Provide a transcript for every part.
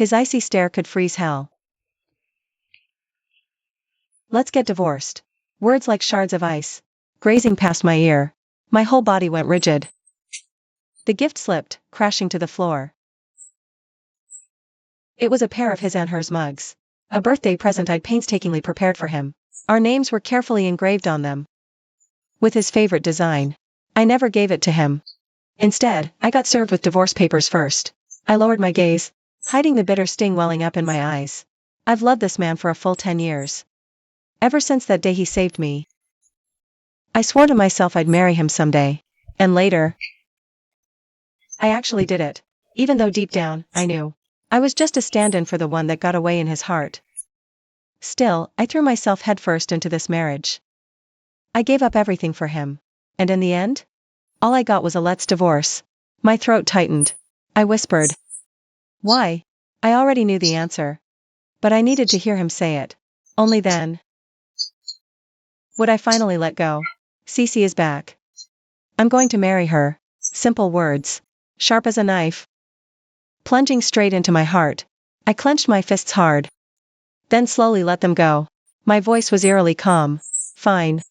His icy stare could freeze hell. Let's get divorced. Words like shards of ice, grazing past my ear. My whole body went rigid. The gift slipped, crashing to the floor. It was a pair of his and hers mugs. A birthday present I'd painstakingly prepared for him. Our names were carefully engraved on them, with his favorite design. I never gave it to him. Instead, I got served with divorce papers first. I lowered my gaze, hiding the bitter sting welling up in my eyes. I've loved this man for a full 10 years. Ever since that day he saved me. I swore to myself I'd marry him someday. And later, I actually did it. Even though deep down, I knew I was just a stand-in for the one that got away in his heart. Still, I threw myself headfirst into this marriage. I gave up everything for him. And in the end, all I got was a let's divorce. My throat tightened. I whispered. Why? I already knew the answer. But I needed to hear him say it. Only then would I finally let go. Cece is back. I'm going to marry her. Simple words. Sharp as a knife. Plunging straight into my heart. I clenched my fists hard. Then slowly let them go. My voice was eerily calm. Fine.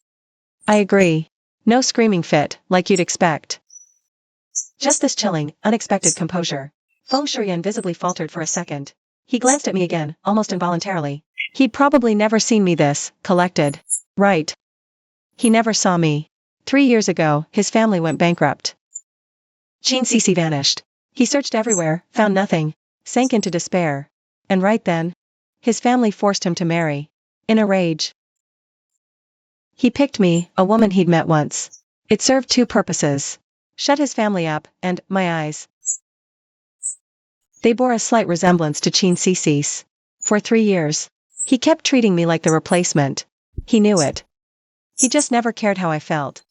I agree. No screaming fit, like you'd expect. Just this chilling, unexpected composure. Feng Shuyan visibly faltered for a second. He glanced at me again, almost involuntarily. He'd probably never seen me this, collected. Right. He never saw me. 3 years ago, his family went bankrupt. Qin Cece vanished. He searched everywhere, found nothing, sank into despair. And right then, his family forced him to marry. In a rage. He picked me, a woman he'd met once. It served 2 purposes. Shut his family up, and, my eyes. They bore a slight resemblance to Qin Cece's. For 3 years. He kept treating me like the replacement. He knew it. He just never cared how I felt.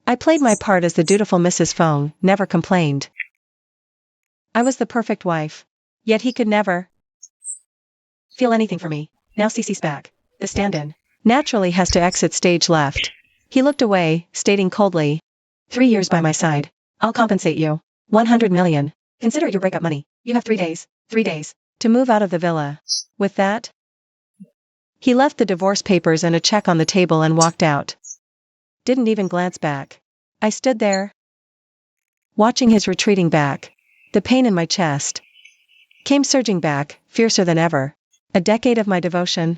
I played my part as the dutiful Mrs. Feng, never complained. I was the perfect wife. Yet he could never feel anything for me. Now Cece's back. The stand-in naturally has to exit stage left. He looked away, stating coldly. 3 years by my side. I'll compensate you. 100 million. Consider it your breakup money. You have 3 days. 3 days. To move out of the villa. With that, he left the divorce papers and a check on the table and walked out. Didn't even glance back. I stood there, watching his retreating back. The pain in my chest came surging back, fiercer than ever. A decade of my devotion.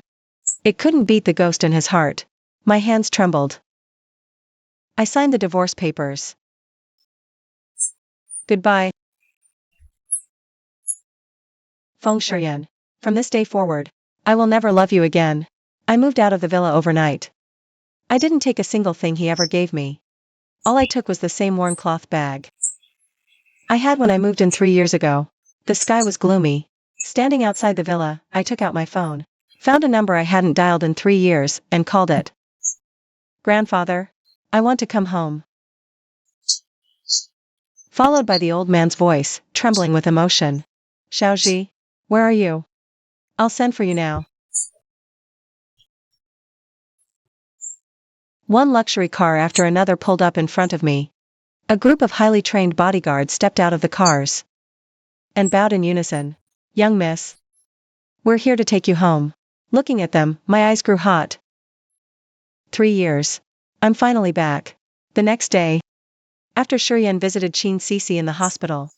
It couldn't beat the ghost in his heart. My hands trembled. I signed the divorce papers. Goodbye. Feng Shuyan. From this day forward, I will never love you again. I moved out of the villa overnight. I didn't take a single thing he ever gave me. All I took was the same worn cloth bag I had when I moved in 3 years ago. The sky was gloomy. Standing outside the villa, I took out my phone, found a number I hadn't dialed in 3 years, and called it. Grandfather, I want to come home. Followed by the old man's voice, trembling with emotion. Xiaoji, where are you? I'll send for you now. One luxury car after another pulled up in front of me. A group of highly trained bodyguards stepped out of the cars and bowed in unison. Young miss, we're here to take you home. Looking at them, my eyes grew hot. 3 years. I'm finally back. The next day, after Shurian visited Qin Cece in the hospital,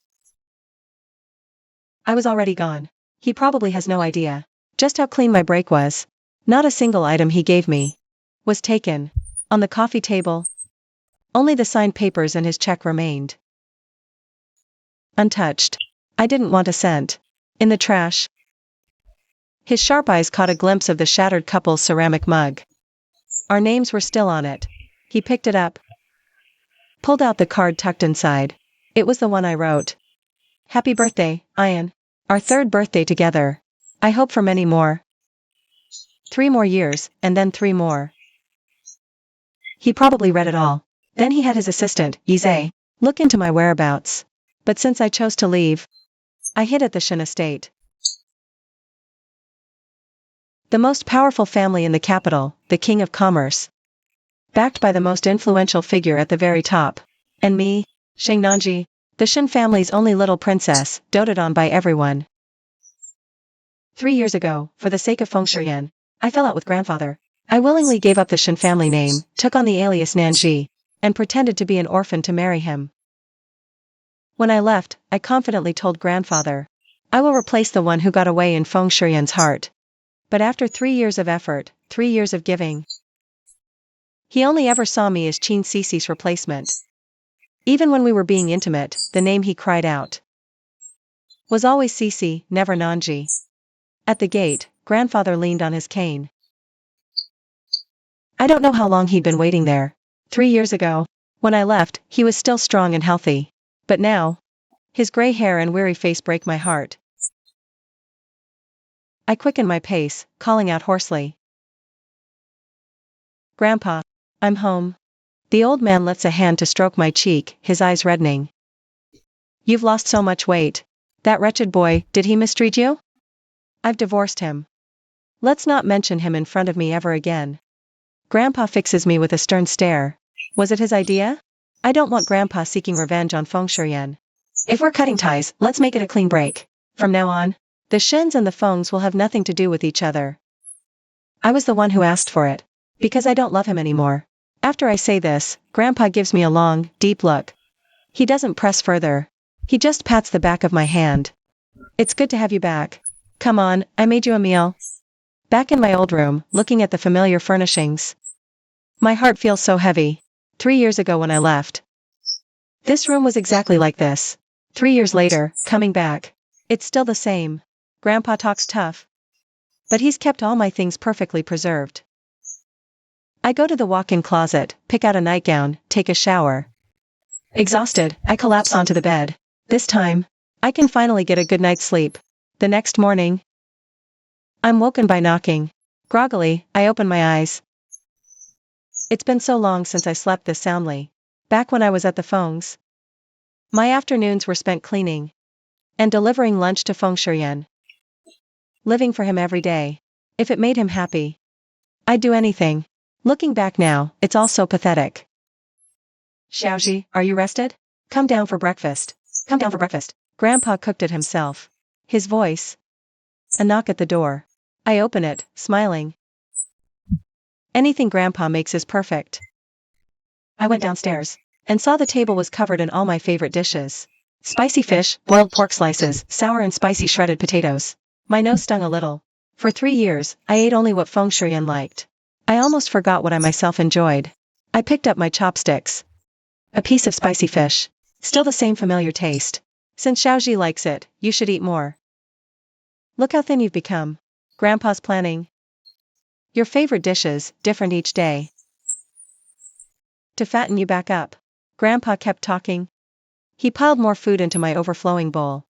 I was already gone. He probably has no idea just how clean my break was. Not a single item he gave me was taken. On the coffee table, only the signed papers and his check remained. Untouched. I didn't want a cent. In the trash. His sharp eyes caught a glimpse of the shattered couple's ceramic mug. Our names were still on it. He picked it up, pulled out the card tucked inside. It was the one I wrote. Happy birthday, Ian. Our 3rd birthday together. I hope for many more. 3 more years, and then 3 more. He probably read it all. Then he had his assistant, Yize, look into my whereabouts. But since I chose to leave, I hid at the Shen estate. The most powerful family in the capital, the King of Commerce. Backed by the most influential figure at the very top. And me, Shengnanji, the Shen family's only little princess, doted on by everyone. 3 years ago, for the sake of feng shuiyan, I fell out with grandfather. I willingly gave up the Shen family name, took on the alias Nanji, and pretended to be an orphan to marry him. When I left, I confidently told grandfather, I will replace the one who got away in feng shuiyan's heart. But after 3 years of effort, 3 years of giving, he only ever saw me as Qin Cici's replacement. Even when we were being intimate, the name he cried out was always Cici, never Nanji. At the gate, grandfather leaned on his cane. I don't know how long he'd been waiting there. 3 years ago, when I left, he was still strong and healthy. But now, his gray hair and weary face break my heart. I quicken my pace, calling out hoarsely, Grandpa, I'm home. The old man lifts a hand to stroke my cheek, his eyes reddening. You've lost so much weight. That wretched boy, did he mistreat you? I've divorced him. Let's not mention him in front of me ever again. Grandpa fixes me with a stern stare. Was it his idea? I don't want Grandpa seeking revenge on feng shuiyan. If we're cutting ties, let's make it a clean break. From now on, the Shens and the Fengs will have nothing to do with each other. I was the one who asked for it. Because I don't love him anymore. After I say this, Grandpa gives me a long, deep look. He doesn't press further. He just pats the back of my hand. It's good to have you back. Come on, I made you a meal. Back in my old room, looking at the familiar furnishings. My heart feels so heavy. 3 years ago when I left. This room was exactly like this. 3 years later, coming back. It's still the same. Grandpa talks tough. But he's kept all my things perfectly preserved. I go to the walk-in closet, pick out a nightgown, take a shower. Exhausted, I collapse onto the bed. This time, I can finally get a good night's sleep. The next morning, I'm woken by knocking. Groggily, I open my eyes. It's been so long since I slept this soundly. Back when I was at the Feng's, my afternoons were spent cleaning and delivering lunch to feng shuiyan. Living for him every day. If it made him happy, I'd do anything. Looking back now, it's all so pathetic. Xiaoji, are you rested? Come down for breakfast. Come down for breakfast. Grandpa cooked it himself. His voice. A knock at the door. I open it, smiling. Anything Grandpa makes is perfect. I went downstairs and saw the table was covered in all my favorite dishes. Spicy fish, boiled pork slices, sour and spicy shredded potatoes. My nose stung a little. For 3 years, I ate only what feng shuiyan liked. I almost forgot what I myself enjoyed. I picked up my chopsticks. A piece of spicy fish. Still the same familiar taste. Since Xiaoji likes it, you should eat more. Look how thin you've become. Grandpa's planning. Your favorite dishes, different each day. To fatten you back up. Grandpa kept talking. He piled more food into my overflowing bowl.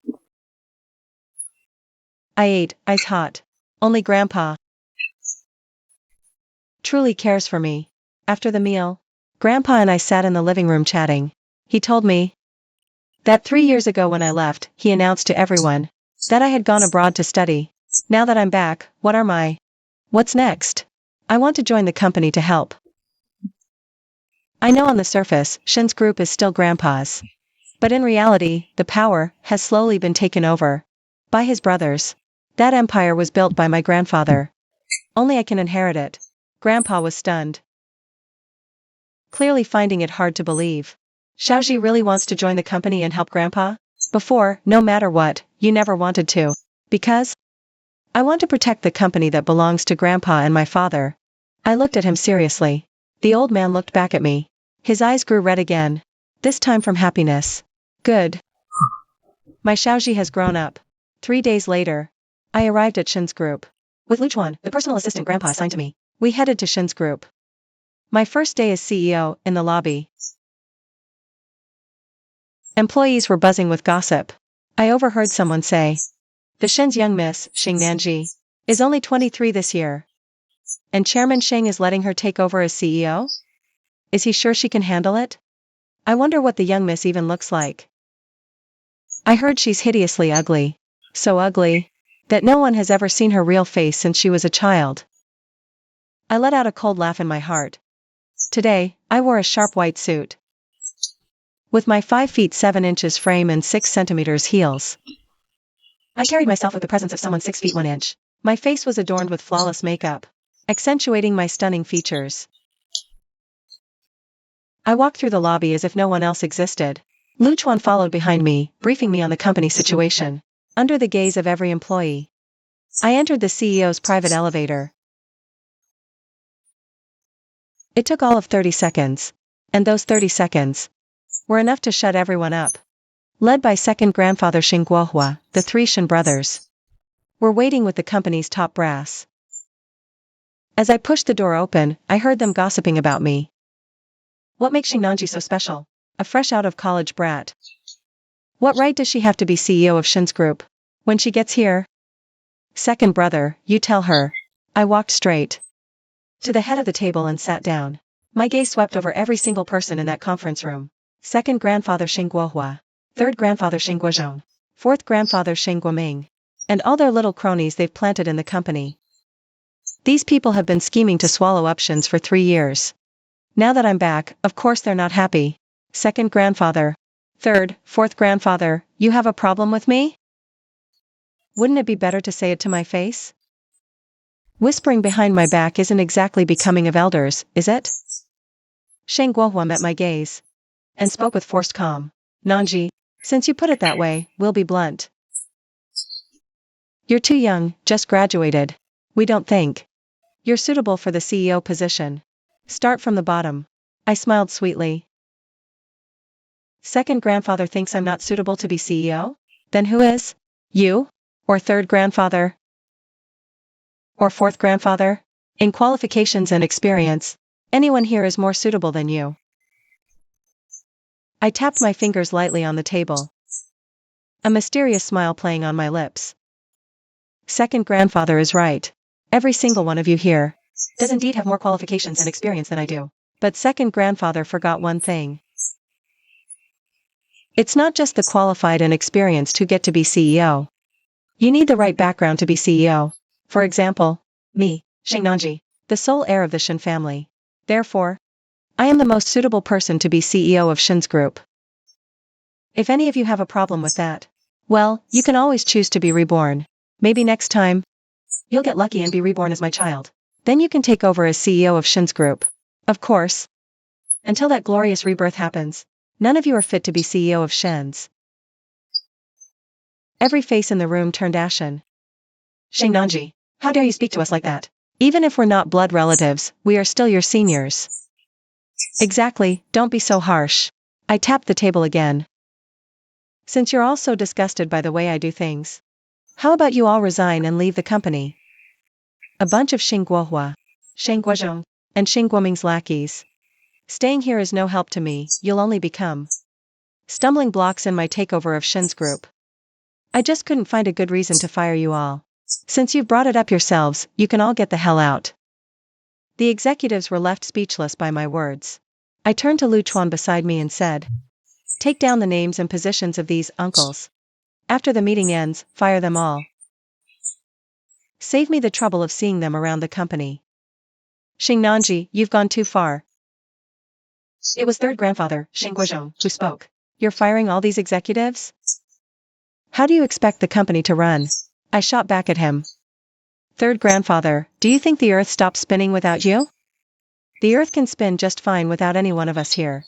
I ate, ice hot. Only Grandpa truly cares for me. After the meal, Grandpa and I sat in the living room chatting. He told me that 3 years ago when I left, he announced to everyone that I had gone abroad to study. Now that I'm back, what's next? I want to join the company to help. I know on the surface, Shen's group is still Grandpa's. But in reality, the power has slowly been taken over by his brothers. That empire was built by my grandfather. Only I can inherit it. Grandpa was stunned, clearly finding it hard to believe. Xiaoji really wants to join the company and help Grandpa? Before, no matter what, you never wanted to. Because? I want to protect the company that belongs to Grandpa and my father. I looked at him seriously. The old man looked back at me. His eyes grew red again. This time from happiness. Good. My Xiaoji has grown up. 3 days later, I arrived at Shen's group. With Lu Chuan, the personal assistant Grandpa assigned to me, we headed to Shen's group. My first day as CEO, in the lobby. Employees were buzzing with gossip. I overheard someone say, the Shen's young miss, Xing Nanji, is only 23 this year. And Chairman Sheng is letting her take over as CEO? Is he sure she can handle it? I wonder what the young miss even looks like. I heard she's hideously ugly. So ugly that no one has ever seen her real face since she was a child. I let out a cold laugh in my heart. Today, I wore a sharp white suit. With my 5 feet 7 inches frame and 6 centimeters heels. I carried myself with the presence of someone 6 feet 1 inch. My face was adorned with flawless makeup, accentuating my stunning features. I walked through the lobby as if no one else existed. Lu Chuan followed behind me, briefing me on the company situation. Under the gaze of every employee, I entered the CEO's private elevator. It took all of 30 seconds. And those 30 seconds were enough to shut everyone up. Led by second grandfather Xing Guohua, the 3 Shen brothers were waiting with the company's top brass. As I pushed the door open, I heard them gossiping about me. What makes Xing Nanji so special? A fresh out of college brat. What right does she have to be CEO of Shen's group? When she gets here? Second brother, you tell her. I walked straight to the head of the table and sat down. My gaze swept over every single person in that conference room. Second grandfather Xing Guohua. Third grandfather Xing Guozhong. Fourth grandfather Xing Guoming. And all their little cronies they've planted in the company. These people have been scheming to swallow up Shens for 3 years. Now that I'm back, of course they're not happy. Second grandfather. Third, fourth grandfather, you have a problem with me? Wouldn't it be better to say it to my face? Whispering behind my back isn't exactly becoming of elders, is it? Sheng Guohua met my gaze and spoke with forced calm. Nanji, since you put it that way, we'll be blunt. You're too young, just graduated. We don't think you're suitable for the CEO position. Start from the bottom. I smiled sweetly. Second grandfather thinks I'm not suitable to be CEO? Then who is? You? Or third grandfather? Or fourth grandfather? In qualifications and experience, anyone here is more suitable than you. I tapped my fingers lightly on the table. A mysterious smile playing on my lips. Second grandfather is right. Every single one of you here does indeed have more qualifications and experience than I do. But second grandfather forgot one thing. It's not just the qualified and experienced who get to be CEO. You need the right background to be CEO. For example, me, Xing Nanji, the sole heir of the Shen family. Therefore, I am the most suitable person to be CEO of Shen's group. If any of you have a problem with that, well, you can always choose to be reborn. Maybe next time, you'll get lucky and be reborn as my child. Then you can take over as CEO of Shen's group. Of course. Until that glorious rebirth happens, none of you are fit to be CEO of Shen's. Every face in the room turned ashen. Xing Nanji, how dare you speak to us like that? Even if we're not blood relatives, we are still your seniors. Exactly, don't be so harsh. I tapped the table again. Since you're all so disgusted by the way I do things, how about you all resign and leave the company? A bunch of Xing Guohua, Sheng Guozhong, and Xing Guoming's lackeys. Staying here is no help to me, you'll only become stumbling blocks in my takeover of Shen's group. I just couldn't find a good reason to fire you all. Since you've brought it up yourselves, you can all get the hell out. The executives were left speechless by my words. I turned to Lu Chuan beside me and said, take down the names and positions of these uncles. After the meeting ends, fire them all. Save me the trouble of seeing them around the company. Xing Nanji, you've gone too far. It was third grandfather, Xing Guozhong, who spoke. You're firing all these executives? How do you expect the company to run? I shot back at him. Third grandfather, do you think the earth stops spinning without you? The earth can spin just fine without any one of us here.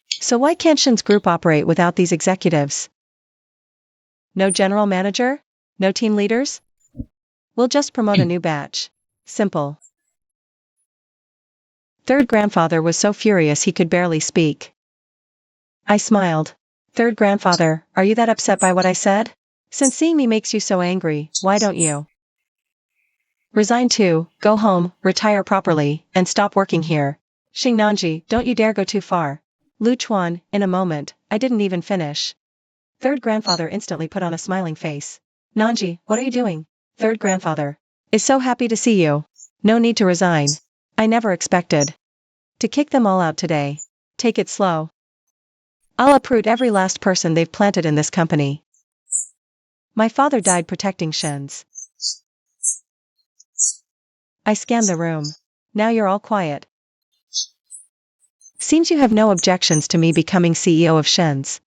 So why can't Shen's group operate without these executives? No general manager? No team leaders? We'll just promote a new batch. Simple. Third grandfather was so furious he could barely speak. I smiled. Third grandfather, are you that upset by what I said? Since seeing me makes you so angry, why don't you resign too, go home, retire properly, and stop working here? Xing Nanji, don't you dare go too far. Lu Chuan, in a moment, I didn't even finish. Third grandfather instantly put on a smiling face. Nanji, what are you doing? Third grandfather is so happy to see you. No need to resign. I never expected to kick them all out today. Take it slow. I'll uproot every last person they've planted in this company. My father died protecting Shen's. I scanned the room. Now you're all quiet. Seems you have no objections to me becoming CEO of Shen's.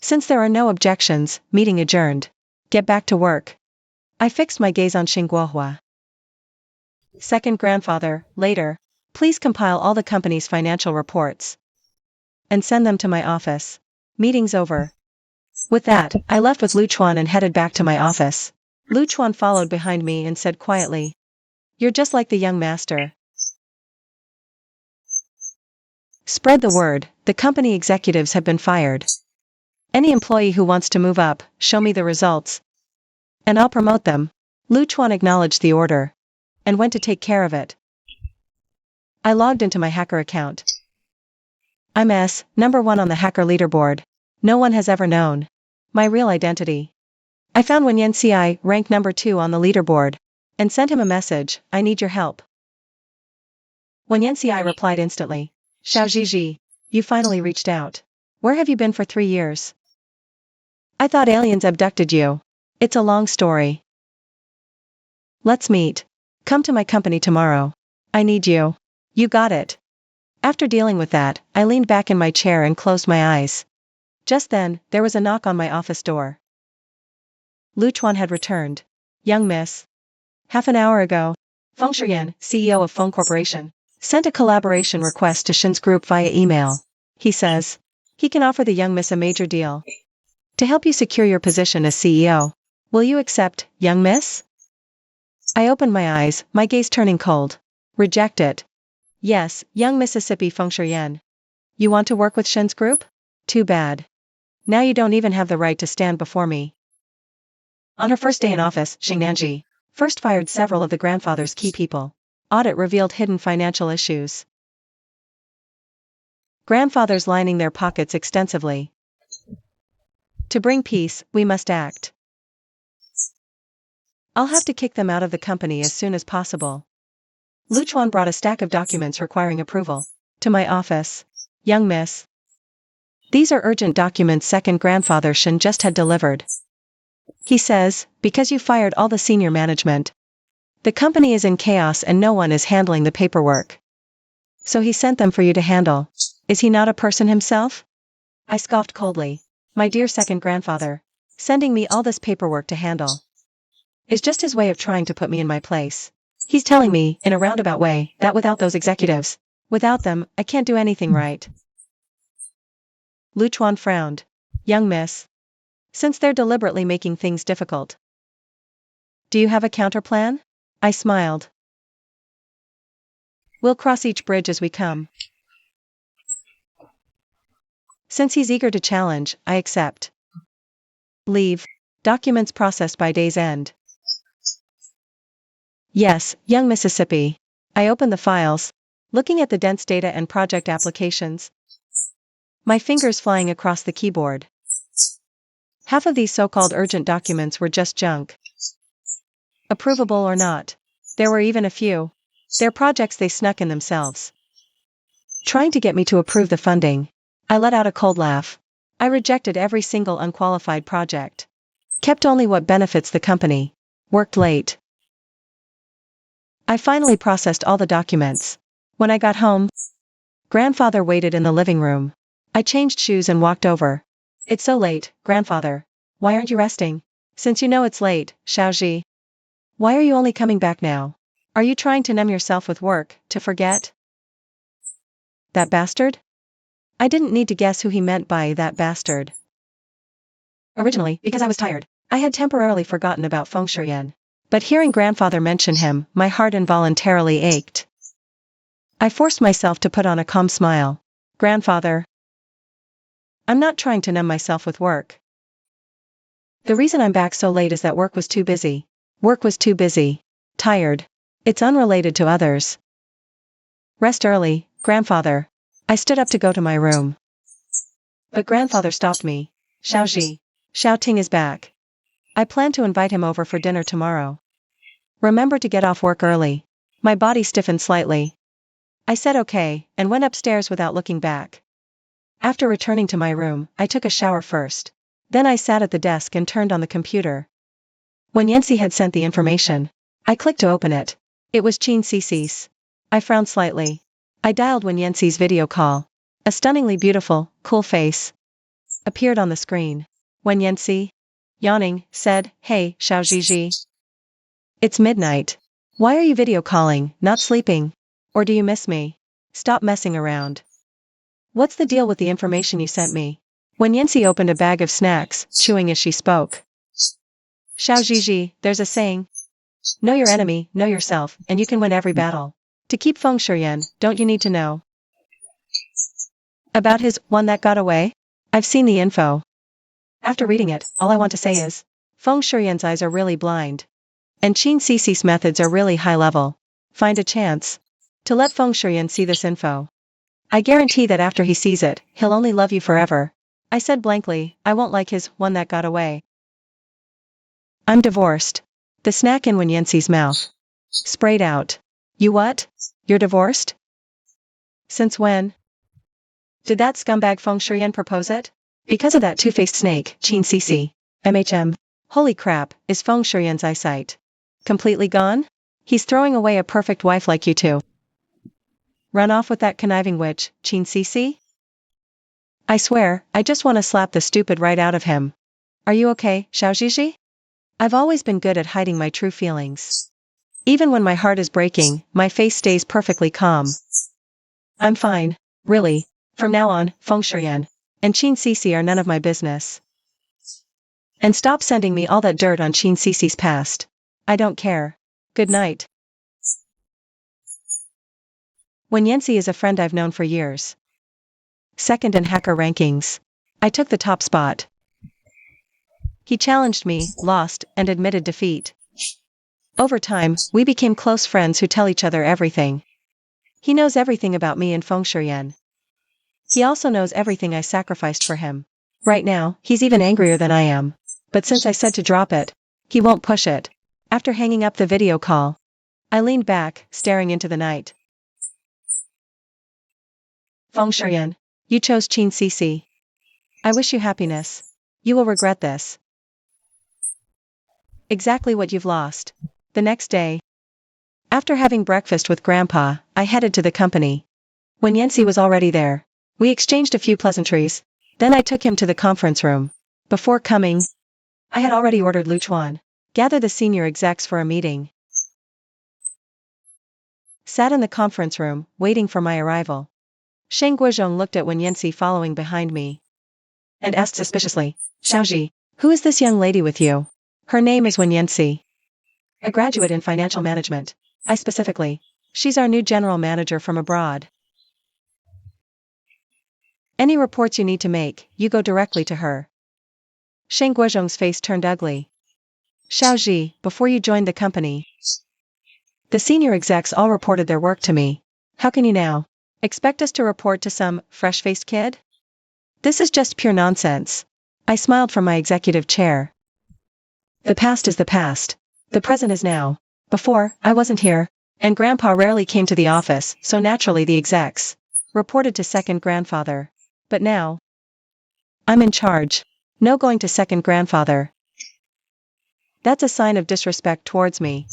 Since there are no objections, meeting adjourned. Get back to work. I fixed my gaze on Xinguohua. Second grandfather, later. Please compile all the company's financial reports and send them to my office. Meeting's over. With that, I left with Lu Chuan and headed back to my office. Lu Chuan followed behind me and said quietly, "You're just like the young master." Spread the word, the company executives have been fired. Any employee who wants to move up, show me the results, and I'll promote them. Lu Chuan acknowledged the order and went to take care of it. I logged into my hacker account. I'm #1 on the hacker leaderboard. No one has ever known my real identity. I found Wen Yanci, ranked #2 on the leaderboard, and sent him a message, "I need your help." Wen Yanci replied instantly, "Xiao Zhizhi, you finally reached out. Where have you been for 3 years? I thought aliens abducted you. It's a long story. Let's meet. Come to my company tomorrow. I need you." You got it. After dealing with that, I leaned back in my chair and closed my eyes. Just then, there was a knock on my office door. Lu Chuan had returned. "Young miss. Half an hour ago, Feng Shiyan, CEO of Phone Corporation, sent a collaboration request to Shin's group via email. He says he can offer the young miss a major deal to help you secure your position as CEO. Will you accept, young miss?" I opened my eyes, my gaze turning cold. Reject it. Yes, young Mississippi Feng Shiyan. You want to work with Shin's group? Too bad. Now you don't even have the right to stand before me. On her first day in office, Xing Nanji first fired several of the grandfather's key people. Audit revealed hidden financial issues. Grandfathers lining their pockets extensively. To bring peace, we must act. I'll have to kick them out of the company as soon as possible. Lu Chuan brought a stack of documents requiring approval to my office. Young miss. These are urgent documents second grandfather Shin just had delivered. He says, because you fired all the senior management, the company is in chaos and no one is handling the paperwork. So he sent them for you to handle. Is he not a person himself? I scoffed coldly. My dear second grandfather, sending me all this paperwork to handle is just his way of trying to put me in my place. He's telling me, in a roundabout way, that without those executives, without them, I can't do anything right. Lu Chuan frowned. Young miss. Since they're deliberately making things difficult, do you have a counterplan? I smiled. We'll cross each bridge as we come. Since he's eager to challenge, I accept. Leave. Documents processed by day's end. Yes, young Mississippi. I opened the files, looking at the dense data and project applications. My fingers flying across the keyboard. Half of these so-called urgent documents were just junk. Approvable or not. There were even a few. They're projects they snuck in themselves. Trying to get me to approve the funding. I let out a cold laugh. I rejected every single unqualified project. Kept only what benefits the company. Worked late. I finally processed all the documents. When I got home, grandfather waited in the living room. I changed shoes and walked over. It's so late, grandfather. Why aren't you resting? Since you know it's late, Xiaozhi. Why are you only coming back now? Are you trying to numb yourself with work, to forget? That bastard? I didn't need to guess who he meant by that bastard. Originally, because I was tired, I had temporarily forgotten about Feng Shiyan. But hearing grandfather mention him, my heart involuntarily ached. I forced myself to put on a calm smile. Grandfather. I'm not trying to numb myself with work. The reason I'm back so late is that work was too busy. Work was too busy. Tired. It's unrelated to others. Rest early, grandfather. I stood up to go to my room. But grandfather stopped me. Xiaozhi. Xiao Ting is back. I plan to invite him over for dinner tomorrow. Remember to get off work early. My body stiffened slightly. I said okay, and went upstairs without looking back. After returning to my room, I took a shower first. Then I sat at the desk and turned on the computer. When Yanci had sent the information, I clicked to open it. It was Qin Cicis. I frowned slightly. I dialed Wen Yanci's video call. A stunningly beautiful, cool face appeared on the screen. Wen Yanci? yawning, said, "Hey, Xiao Zhizhi. It's midnight. Why are you video calling, not sleeping? Or do you miss me? Stop messing around. What's the deal with the information you sent me?" When Yancy opened a bag of snacks, chewing as she spoke. "Xiao Zhizhi, there's a saying. Know your enemy, know yourself, and you can win every battle. To keep Feng Shuyan, don't you need to know about his one that got away? I've seen the info. After reading it, all I want to say is, Feng Shuyan's eyes are really blind. And Qin Cici's methods are really high level. Find a chance to let Feng Shuyan see this info. I guarantee that after he sees it, he'll only love you forever." I said blankly, "I won't like his one that got away. I'm divorced." The snack in Wen Yancy's mouth sprayed out. "You what? You're divorced? Since when? Did that scumbag Feng Shuyan propose it?" "Because of that two-faced snake, Qin Cici. MHM. Holy crap, is Feng Shuyan's eyesight completely gone? He's throwing away a perfect wife like you two. Run off with that conniving witch, Qin Cici? I swear, I just want to slap the stupid right out of him. Are you okay, Xiao Zhizhi?" I've always been good at hiding my true feelings. Even when my heart is breaking, my face stays perfectly calm. "I'm fine, really. From now on, Feng Shuyan and Qin Cici are none of my business. And stop sending me all that dirt on Qin Cici's past. I don't care. Good night." Wen Yancy is a friend I've known for years. Second in hacker rankings. I took the top spot. He challenged me, lost, and admitted defeat. Over time, we became close friends who tell each other everything. He knows everything about me and Feng Shuyan. He also knows everything I sacrificed for him. Right now, he's even angrier than I am. But since I said to drop it, he won't push it. After hanging up the video call, I leaned back, staring into the night. "Feng Shuyan, you chose Qin Cici. I wish you happiness. You will regret this. Exactly what you've lost." The next day, after having breakfast with Grandpa, I headed to the company. When Yancy was already there, we exchanged a few pleasantries. Then I took him to the conference room. Before coming, I had already ordered Luchuan. Gather the senior execs for a meeting. Sat in the conference room, waiting for my arrival. Sheng Guozhong looked at Wen Yancy following behind me and asked suspiciously, "Xiaozhi, who is this young lady with you?" "Her name is Wen Yancy. A graduate in financial management. I specifically. She's our new general manager from abroad. Any reports you need to make, you go directly to her." Sheng Guozhong's face turned ugly. "Xiaozhi, before you joined the company, the senior execs all reported their work to me. How can you now expect us to report to some fresh-faced kid? This is just pure nonsense." I smiled from my executive chair. "The past is the past. The present is now. Before, I wasn't here, and Grandpa rarely came to the office, so naturally the execs reported to second grandfather. But now, I'm in charge. No going to second grandfather. That's a sign of disrespect towards me.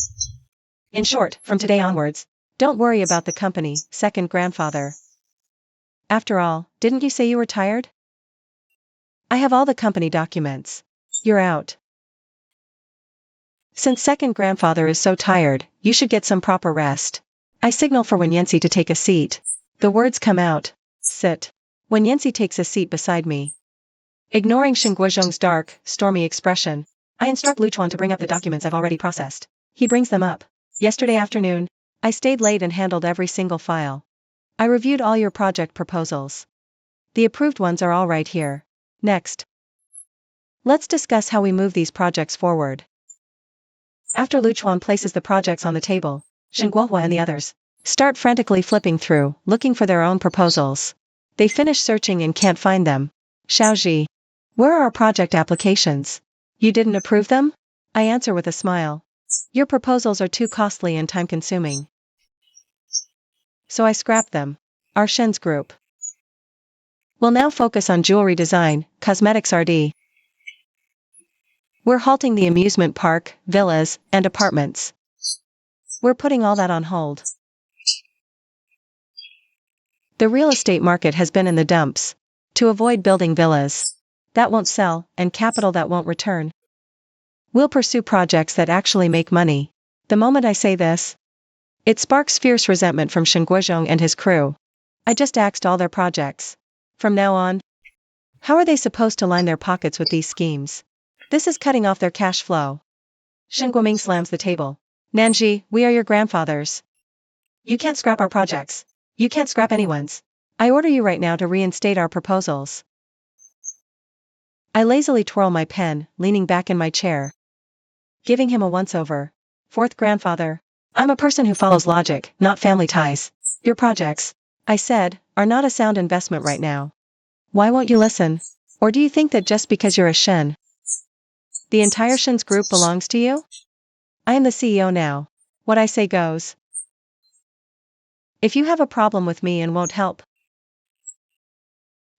In short, from today onwards, don't worry about the company, second grandfather. After all, didn't you say you were tired? I have all the company documents. You're out. Since second grandfather is so tired, you should get some proper rest." I signal for Wen Yancy to take a seat. The words come out. "Sit." Wen Yancy takes a seat beside me. Ignoring Sheng Guozhong's dark, stormy expression, I instruct Luchuan to bring up the documents I've already processed. He brings them up. "Yesterday afternoon, I stayed late and handled every single file. I reviewed all your project proposals. The approved ones are all right here. Next, let's discuss how we move these projects forward." After Luchuan places the projects on the table, Shen Guohua and the others start frantically flipping through, looking for their own proposals. They finish searching and can't find them. "Xiaozhi, where are our project applications? You didn't approve them?" I answer with a smile. "Your proposals are too costly and time-consuming. So I scrapped them. Our Shen's group will now focus on jewelry design, cosmetics RD. We're halting the amusement park, villas, and apartments. We're putting all that on hold. The real estate market has been in the dumps. To avoid building villas that won't sell, and capital that won't return, We'll pursue projects that actually make money. The moment I say this, it sparks fierce resentment from Shen Guozhong and his crew. I just axed all their projects. From now on, how are they supposed to line their pockets with these schemes? This is cutting off their cash flow. Shen Guoming slams the table. Nanji, we are your grandfathers. You can't scrap our projects. You can't scrap anyone's. I order you right now to reinstate our proposals. I lazily twirl my pen, leaning back in my chair, giving him a once-over. Fourth grandfather. I'm a person who follows logic, not family ties. Your projects, I said, are not a sound investment right now. Why won't you listen? Or do you think that just because you're a Shen, the entire Shen's group belongs to you? I am the CEO now. What I say goes. If you have a problem with me and won't help,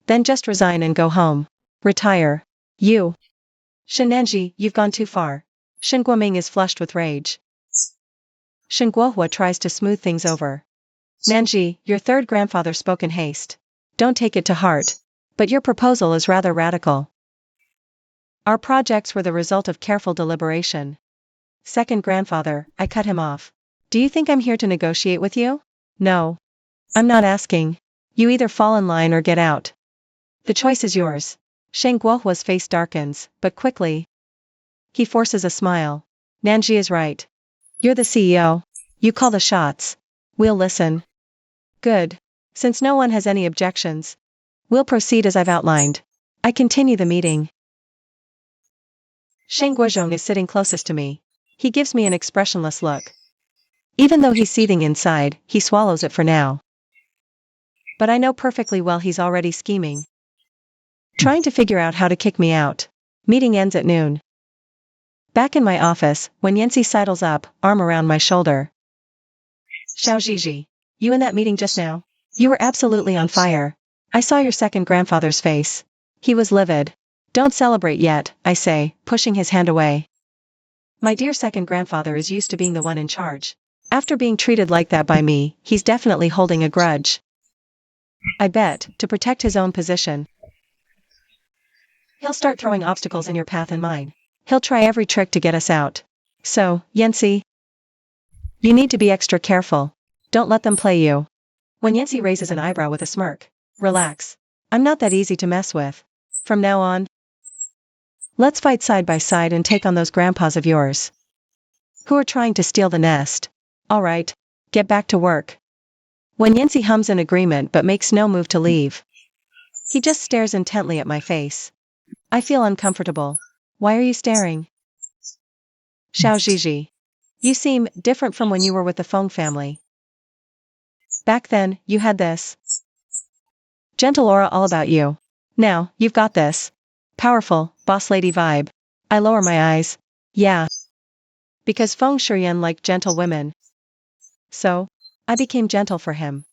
then just resign and go home. Retire. You. Shen Nanji, you've gone too far. Shen Guoming is flushed with rage. Shen Guohua tries to smooth things over. Nanji, your third grandfather spoke in haste. Don't take it to heart. But your proposal is rather radical. Our projects were the result of careful deliberation. Second grandfather, I cut him off. Do you think I'm here to negotiate with you? No. I'm not asking. You either fall in line or get out. The choice is yours. Shen Guohua's face darkens, but quickly, he forces a smile. Nanji is right. You're the CEO. You call the shots. We'll listen. Good. Since no one has any objections, we'll proceed as I've outlined. I continue the meeting. Shen Guozhong is sitting closest to me. He gives me an expressionless look. Even though he's seething inside, he swallows it for now. But I know perfectly well he's already scheming, trying to figure out how to kick me out. Meeting ends at noon. Back in my office, when Yancy sidles up, arm around my shoulder. Xiao Zhizhi, you in that meeting just now? You were absolutely on fire. I saw your second grandfather's face. He was livid. Don't celebrate yet, I say, pushing his hand away. My dear second grandfather is used to being the one in charge. After being treated like that by me, he's definitely holding a grudge. I bet, to protect his own position, he'll start throwing obstacles in your path and mine. He'll try every trick to get us out. So, Yancy, you need to be extra careful. Don't let them play you. When Yancy raises an eyebrow with a smirk, relax. I'm not that easy to mess with. From now on, let's fight side by side and take on those grandpas of yours who are trying to steal the nest. All right, get back to work. When Yancy hums in agreement but makes no move to leave, he just stares intently at my face. I feel uncomfortable. Why are you staring? Xiao Zhizhi. You seem different from when you were with the Feng family. Back then, you had this gentle aura all about you. Now, you've got this powerful, boss lady vibe. I lower my eyes. Yeah. Because Feng Shuyan liked gentle women. So, I became gentle for him.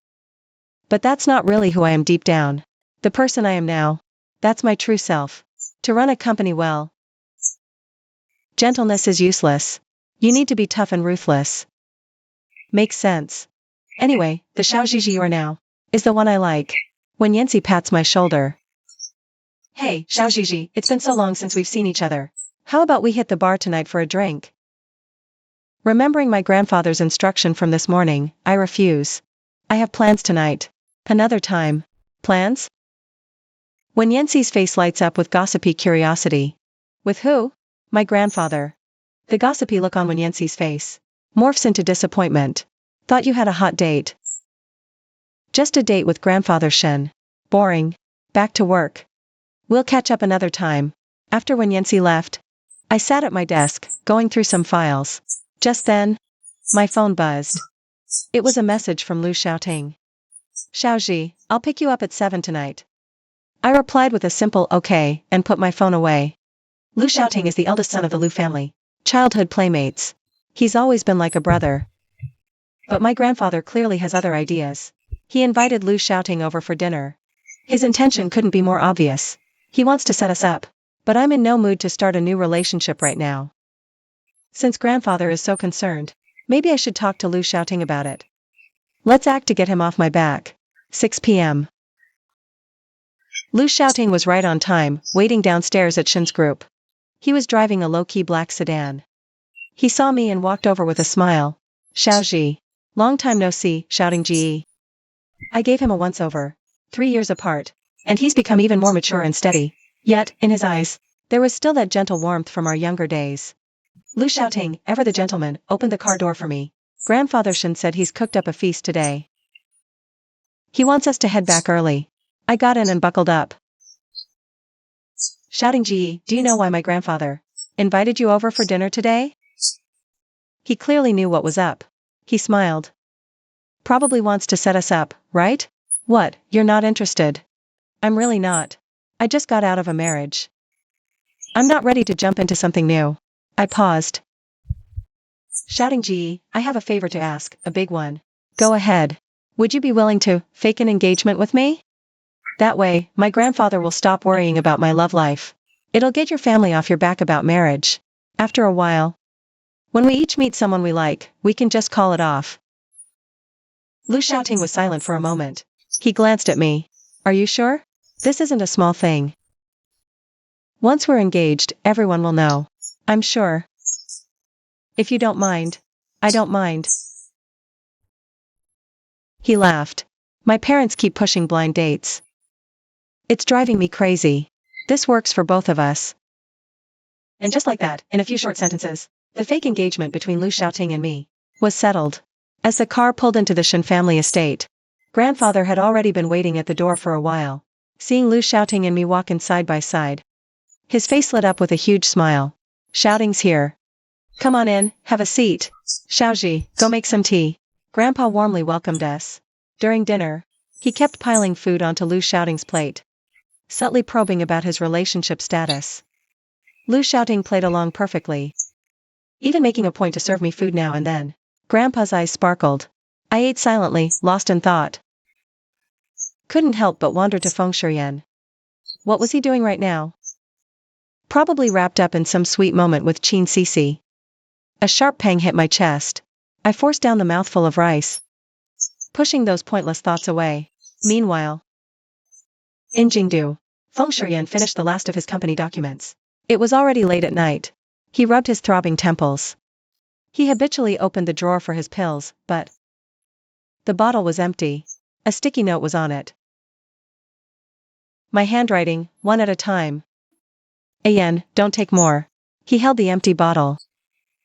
But that's not really who I am deep down. The person I am now. That's my true self. To run a company well, gentleness is useless. You need to be tough and ruthless. Makes sense. Anyway, the Xiao Zhizhi you are now is the one I like. When Yancy pats my shoulder. Hey, Xiao Zhizhi, it's been so long since we've seen each other. How about we hit the bar tonight for a drink? Remembering my grandfather's instruction from this morning, I refuse. I have plans tonight. Another time. Plans? When Yancy's face lights up with gossipy curiosity. With who? My grandfather. The gossipy look on Wen Yancy's face morphs into disappointment. Thought you had a hot date. Just a date with grandfather Shen. Boring. Back to work. We'll catch up another time. After Wen Yancy left, I sat at my desk, going through some files. Just then, my phone buzzed. It was a message from Lu Xiaoting. Xiaozhi, I'll pick you up at 7 tonight. I replied with a simple okay, and put my phone away. Lu Xiaoting is the eldest son of the Lu family. Childhood playmates. He's always been like a brother. But my grandfather clearly has other ideas. He invited Lu Xiaoting over for dinner. His intention couldn't be more obvious. He wants to set us up. But I'm in no mood to start a new relationship right now. Since grandfather is so concerned, maybe I should talk to Lu Xiaoting about it. Let's act to get him off my back. 6 p.m. Lu Xiaoting was right on time, waiting downstairs at Shen's group. He was driving a low-key black sedan. He saw me and walked over with a smile. Xiaoji. Long time no see, shouting Ge. I gave him a once-over. 3 years apart. And he's become even more mature and steady. Yet, in his eyes, there was still that gentle warmth from our younger days. Lu Xiaoting, ever the gentleman, opened the car door for me. Grandfather Shen said he's cooked up a feast today. He wants us to head back early. I got in and buckled up. Shouting Ge, do you know why my grandfather invited you over for dinner today? He clearly knew what was up. He smiled. Probably wants to set us up, right? What, you're not interested? I'm really not. I just got out of a marriage. I'm not ready to jump into something new. I paused. Shouting Ge, I have a favor to ask, a big one. Go ahead. Would you be willing to fake an engagement with me? That way, my grandfather will stop worrying about my love life. It'll get your family off your back about marriage. After a while, when we each meet someone we like, we can just call it off. Lu Xiaoting was silent for a moment. He glanced at me. Are you sure? This isn't a small thing. Once we're engaged, everyone will know. I'm sure. If you don't mind. I don't mind. He laughed. My parents keep pushing blind dates. It's driving me crazy. This works for both of us. And just like that, in a few short sentences, the fake engagement between Lu Xiaoting and me was settled. As the car pulled into the Shen family estate, grandfather had already been waiting at the door for a while, seeing Lu Xiaoting and me walk in side by side. His face lit up with a huge smile. Shouting's here. Come on in, have a seat. Xiaoji, go make some tea. Grandpa warmly welcomed us. During dinner, he kept piling food onto Lu Xiaoting's plate, subtly probing about his relationship status. Lu Xiaoting played along perfectly, even making a point to serve me food now and then. Grandpa's eyes sparkled. I ate silently, lost in thought. Couldn't help but wander to Feng Shuyan. What was he doing right now? Probably wrapped up in some sweet moment with Qin Cici. A sharp pang hit my chest. I forced down the mouthful of rice, pushing those pointless thoughts away. Meanwhile, in Jingdu, Feng Shuyan finished the last of his company documents. It was already late at night. He rubbed his throbbing temples. He habitually opened the drawer for his pills, but the bottle was empty. A sticky note was on it. My handwriting, one at a time. Ayen, don't take more. He held the empty bottle,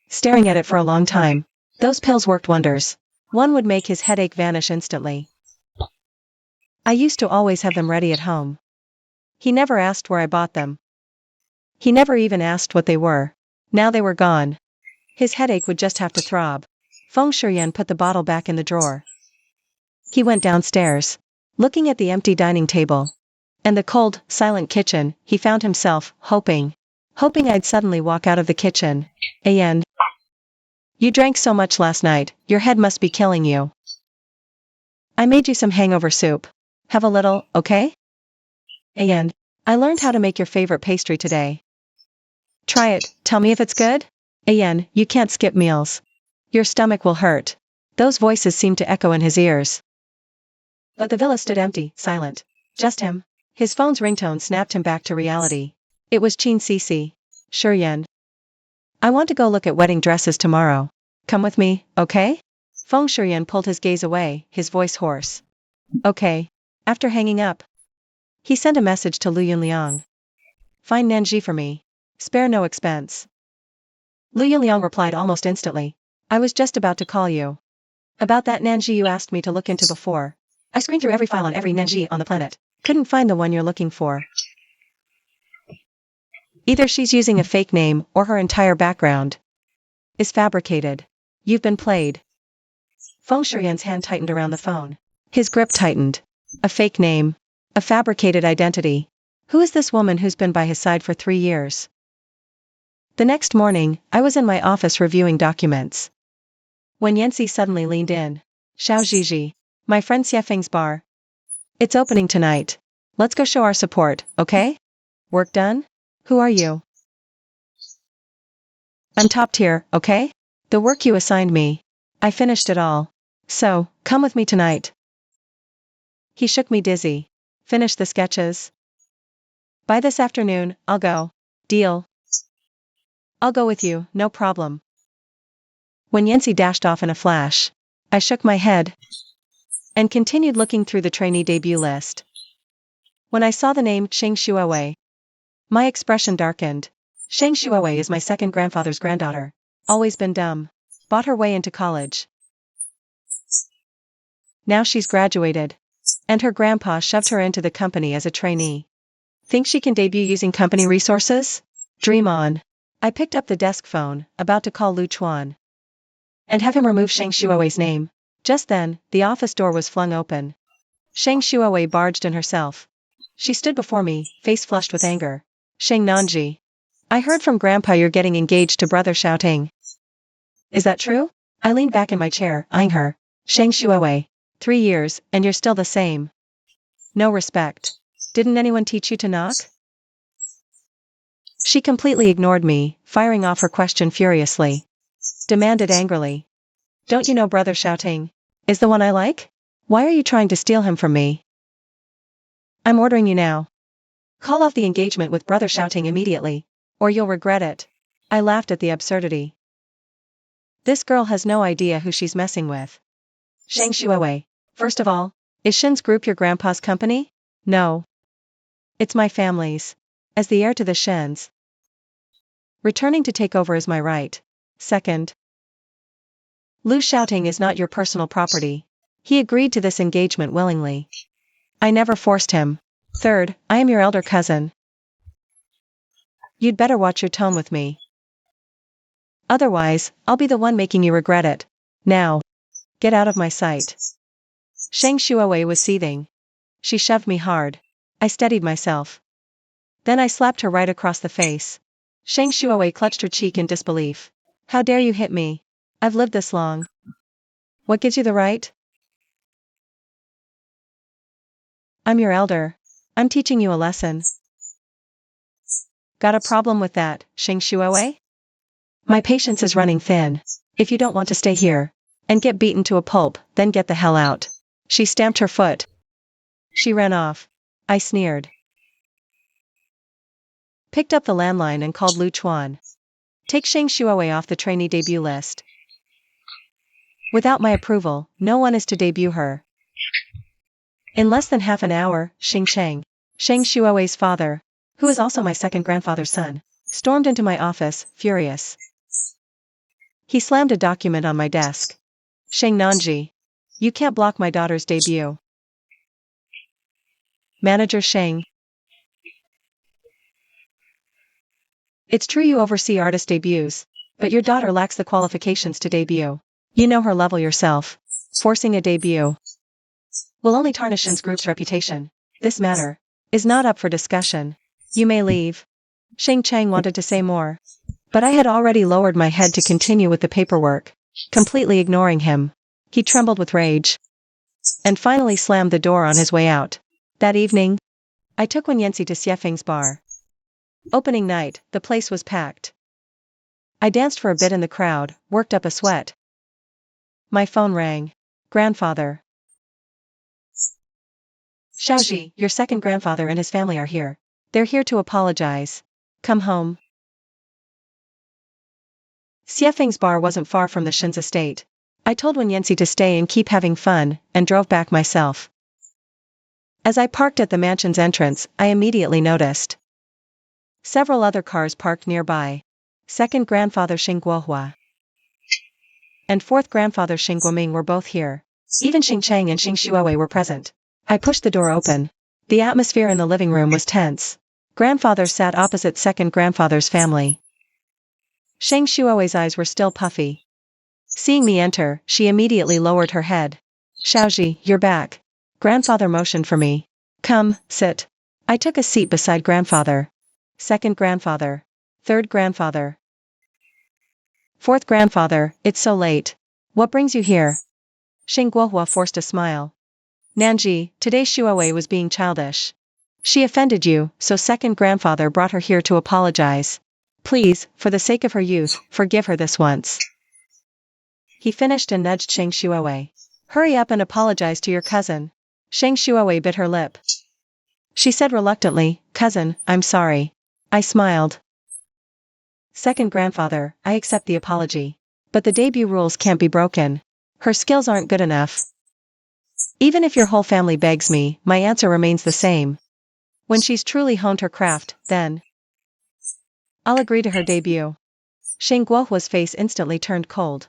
staring at it for a long time. Those pills worked wonders. One would make his headache vanish instantly. I used to always have them ready at home. He never asked where I bought them. He never even asked what they were. Now they were gone. His headache would just have to throb. Feng Shuyan put the bottle back in the drawer. He went downstairs. Looking at the empty dining table and the cold, silent kitchen, he found himself hoping I'd suddenly walk out of the kitchen. Ayen. You drank so much last night, your head must be killing you. I made you some hangover soup. Have a little, okay? Ayen. I learned how to make your favorite pastry today. Try it, tell me if it's good? Ayen, you can't skip meals. Your stomach will hurt. Those voices seemed to echo in his ears. But the villa stood empty, silent. Just him. His phone's ringtone snapped him back to reality. It was Qin Cici. Shuyan. I want to go look at wedding dresses tomorrow. Come with me, okay? Feng Shuyan pulled his gaze away, his voice hoarse. Okay. After hanging up, he sent a message to Lu Yunliang. Find Nanji for me. Spare no expense. Lu Yunliang replied almost instantly. I was just about to call you. About that Nanji you asked me to look into before. I screened through every file on every Nanji on the planet. Couldn't find the one you're looking for. Either she's using a fake name or her entire background is fabricated. You've been played. Feng Shuyan's hand tightened around the phone. His grip tightened. A fake name. A fabricated identity. Who is this woman who's been by his side for 3 years? The next morning, I was in my office reviewing documents, when Yancy suddenly leaned in. Xiao Zhizhi. My friend Xiefeng's bar. It's opening tonight. Let's go show our support, okay? Work done? Who are you? I'm top tier, okay? The work you assigned me. I finished it all. So, come with me tonight. He shook me dizzy. Finish the sketches. By this afternoon, I'll go. Deal. I'll go with you, no problem. When Yancy dashed off in a flash, I shook my head and continued looking through the trainee debut list. When I saw the name Sheng Shuawei, my expression darkened. Sheng Shuawei is my second grandfather's granddaughter. Always been dumb. Bought her way into college. Now she's graduated. And her grandpa shoved her into the company as a trainee. Think she can debut using company resources? Dream on. I picked up the desk phone, about to call Lu Chuan and have him remove Sheng Shuawei's name. Just then, the office door was flung open. Sheng Shuawei barged in herself. She stood before me, face flushed with anger. Sheng Nanji. I heard from Grandpa you're getting engaged to brother Xiaoting. Is that true? I leaned back in my chair, eyeing her. Sheng Shuawei. 3 years, and you're still the same. No respect. Didn't anyone teach you to knock? She completely ignored me, firing off her question furiously. Demanded angrily. Don't you know brother Xiaoting is the one I like? Why are you trying to steal him from me? I'm ordering you now. Call off the engagement with brother Xiaoting immediately, or you'll regret it. I laughed at the absurdity. This girl has no idea who she's messing with. Sheng Shuawei. First of all, is Shin's group your grandpa's company? No. It's my family's. As the heir to the Shins, returning to take over is my right. Second, Lu Xiaoting is not your personal property. He agreed to this engagement willingly. I never forced him. Third, I am your elder cousin. You'd better watch your tone with me. Otherwise, I'll be the one making you regret it. Now, get out of my sight. Sheng Shuawei was seething. She shoved me hard. I steadied myself. Then I slapped her right across the face. Sheng Shuawei clutched her cheek in disbelief. How dare you hit me? I've lived this long. What gives you the right? I'm your elder. I'm teaching you a lesson. Got a problem with that, Sheng Shuawei? My patience is running thin. If you don't want to stay here and get beaten to a pulp, then get the hell out. She stamped her foot. She ran off. I sneered. Picked up the landline and called Lu Chuan. Take Sheng Shuawei off the trainee debut list. Without my approval, no one is to debut her. In less than half an hour, Xing Cheng, Sheng Shuawei's father, who is also my second grandfather's son, stormed into my office, furious. He slammed a document on my desk. Sheng Nanji. You can't block my daughter's debut. Manager Sheng. It's true you oversee artist debuts, but your daughter lacks the qualifications to debut. You know her level yourself. Forcing a debut will only tarnish Shin's group's reputation. This matter is not up for discussion. You may leave. Sheng Cheng wanted to say more, but I had already lowered my head to continue with the paperwork, completely ignoring him. He trembled with rage and finally slammed the door on his way out. That evening, I took Wenyansi to Xiefeng's bar. Opening night, the place was packed. I danced for a bit in the crowd, worked up a sweat. My phone rang. Grandfather. Xiaoji, your second grandfather and his family are here. They're here to apologize. Come home. Xiefeng's bar wasn't far from the Shin's estate. I told Wenyansi to stay and keep having fun, and drove back myself. As I parked at the mansion's entrance, I immediately noticed several other cars parked nearby. Second grandfather Xing Guohua and fourth grandfather Xing Guoming were both here. Even Xing Cheng and Xing Shuawei were present. I pushed the door open. The atmosphere in the living room was tense. Grandfather sat opposite second grandfather's family. Sheng Shuawei's eyes were still puffy. Seeing me enter, she immediately lowered her head. Xiaoji, you're back. Grandfather motioned for me. Come, sit. I took a seat beside grandfather. Second grandfather. Third grandfather. Fourth grandfather, it's so late. What brings you here? Xing Guohua forced a smile. Nanji, today Shuawei was being childish. She offended you, so second grandfather brought her here to apologize. Please, for the sake of her youth, forgive her this once. He finished and nudged Sheng Shuawei. Hurry up and apologize to your cousin. Sheng Shuawei bit her lip. She said reluctantly, Cousin, I'm sorry. I smiled. Second grandfather, I accept the apology. But the debut rules can't be broken. Her skills aren't good enough. Even if your whole family begs me, my answer remains the same. When she's truly honed her craft, then I'll agree to her debut. Xing Guohua's face instantly turned cold.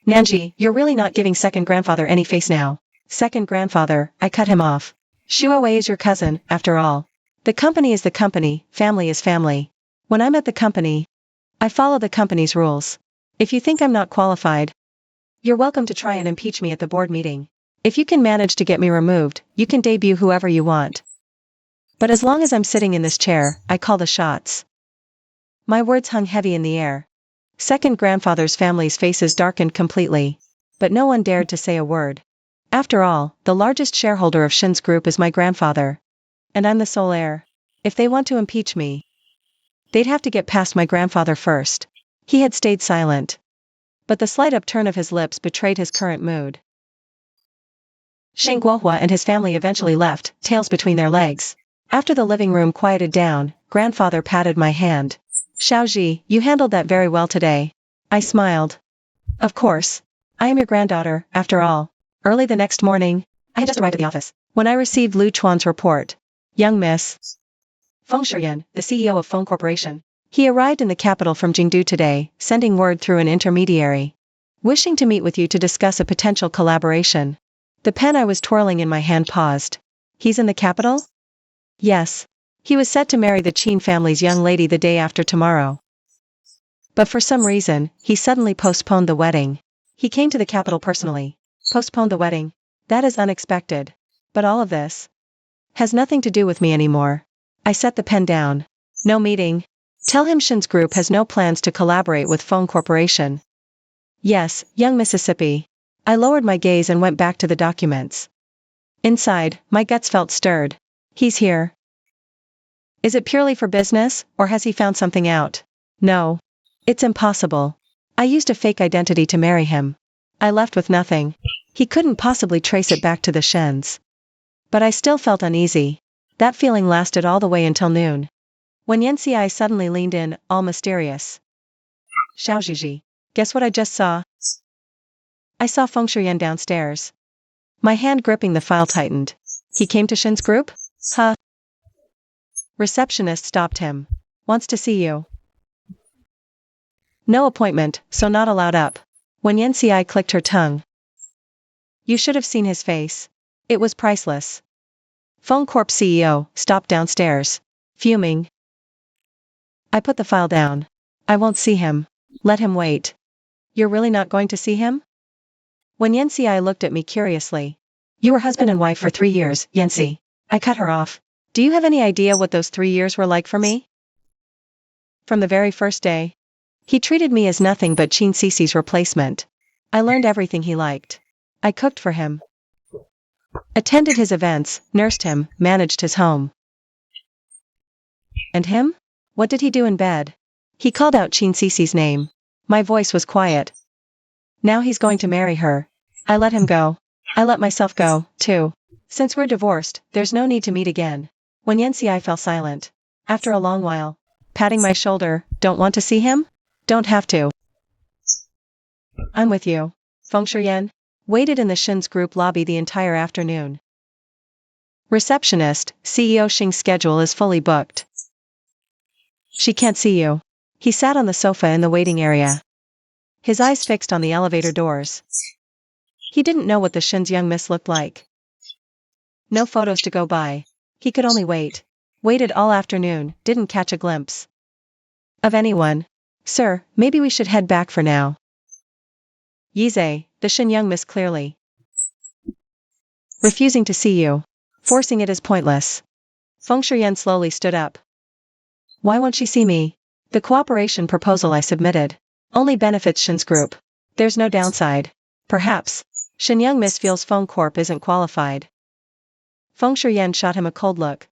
Nanji, you're really not giving second grandfather any face now. Second grandfather, I cut him off. Shuowei is your cousin, after all. The company is the company, family is family. When I'm at the company, I follow the company's rules. If you think I'm not qualified, you're welcome to try and impeach me at the board meeting. If you can manage to get me removed, you can debut whoever you want. But as long as I'm sitting in this chair, I call the shots. My words hung heavy in the air. Second grandfather's family's faces darkened completely. But no one dared to say a word. After all, the largest shareholder of Shin's group is my grandfather. And I'm the sole heir. If they want to impeach me, they'd have to get past my grandfather first. He had stayed silent. But the slight upturn of his lips betrayed his current mood. Xing Guohua and his family eventually left, tails between their legs. After the living room quieted down, grandfather patted my hand. Xiaoji, you handled that very well today. I smiled. Of course. I am your granddaughter, after all. Early the next morning, I had just arrived at the office when I received Lu Chuan's report. Young Miss Feng Shiyan, the CEO of Feng Corporation. He arrived in the capital from Jingdu today, sending word through an intermediary. Wishing to meet with you to discuss a potential collaboration. The pen I was twirling in my hand paused. He's in the capital? Yes. He was set to marry the Qin family's young lady the day after tomorrow. But for some reason, he suddenly postponed the wedding. He came to the capital personally. Postponed the wedding. That is unexpected. But all of this has nothing to do with me anymore. I set the pen down. No meeting. Tell him Shin's group has no plans to collaborate with Feng Corporation. Yes, young Mississippi. I lowered my gaze and went back to the documents. Inside, my guts felt stirred. He's here. Is it purely for business, or has he found something out? No. It's impossible. I used a fake identity to marry him. I left with nothing. He couldn't possibly trace it back to the Shens. But I still felt uneasy. That feeling lasted all the way until noon. When Yanxi suddenly leaned in, all mysterious. Xiaojiji, guess what I just saw? I saw Feng Shiyan downstairs. My hand gripping the file tightened. He came to Shin's group? Huh? Receptionist stopped him. Wants to see you. No appointment, so not allowed up. When Yanxi clicked her tongue. You should have seen his face. It was priceless. Feng Corp CEO stopped downstairs. Fuming. I put the file down. I won't see him. Let him wait. You're really not going to see him? When Yanxi looked at me curiously. You were husband and wife for 3 years, Yanxi. I cut her off. Do you have any idea what those 3 years were like for me? From the very first day. He treated me as nothing but Qin Cici's replacement. I learned everything he liked. I cooked for him. Attended his events, nursed him, managed his home. And him? What did he do in bed? He called out Qin Cici's name. My voice was quiet. Now he's going to marry her. I let him go. I let myself go, too. Since we're divorced, there's no need to meet again. When Yanxi fell silent. After a long while. Patting my shoulder, don't want to see him? Don't have to. I'm with you. Feng Shiyan waited in the Shin's group lobby the entire afternoon. Receptionist, CEO Xing's schedule is fully booked. She can't see you. He sat on the sofa in the waiting area. His eyes fixed on the elevator doors. He didn't know what the Shin's young miss looked like. No photos to go by. He could only wait. Waited all afternoon, didn't catch a glimpse of anyone. Sir, maybe we should head back for now. Yize, the Shin young miss clearly. Refusing to see you. Forcing it is pointless. Feng Shiyan slowly stood up. Why won't she see me? The cooperation proposal I submitted only benefits Shin's group. There's no downside. Perhaps Shin young miss feels Feng Corp isn't qualified. Feng Shiyan shot him a cold look.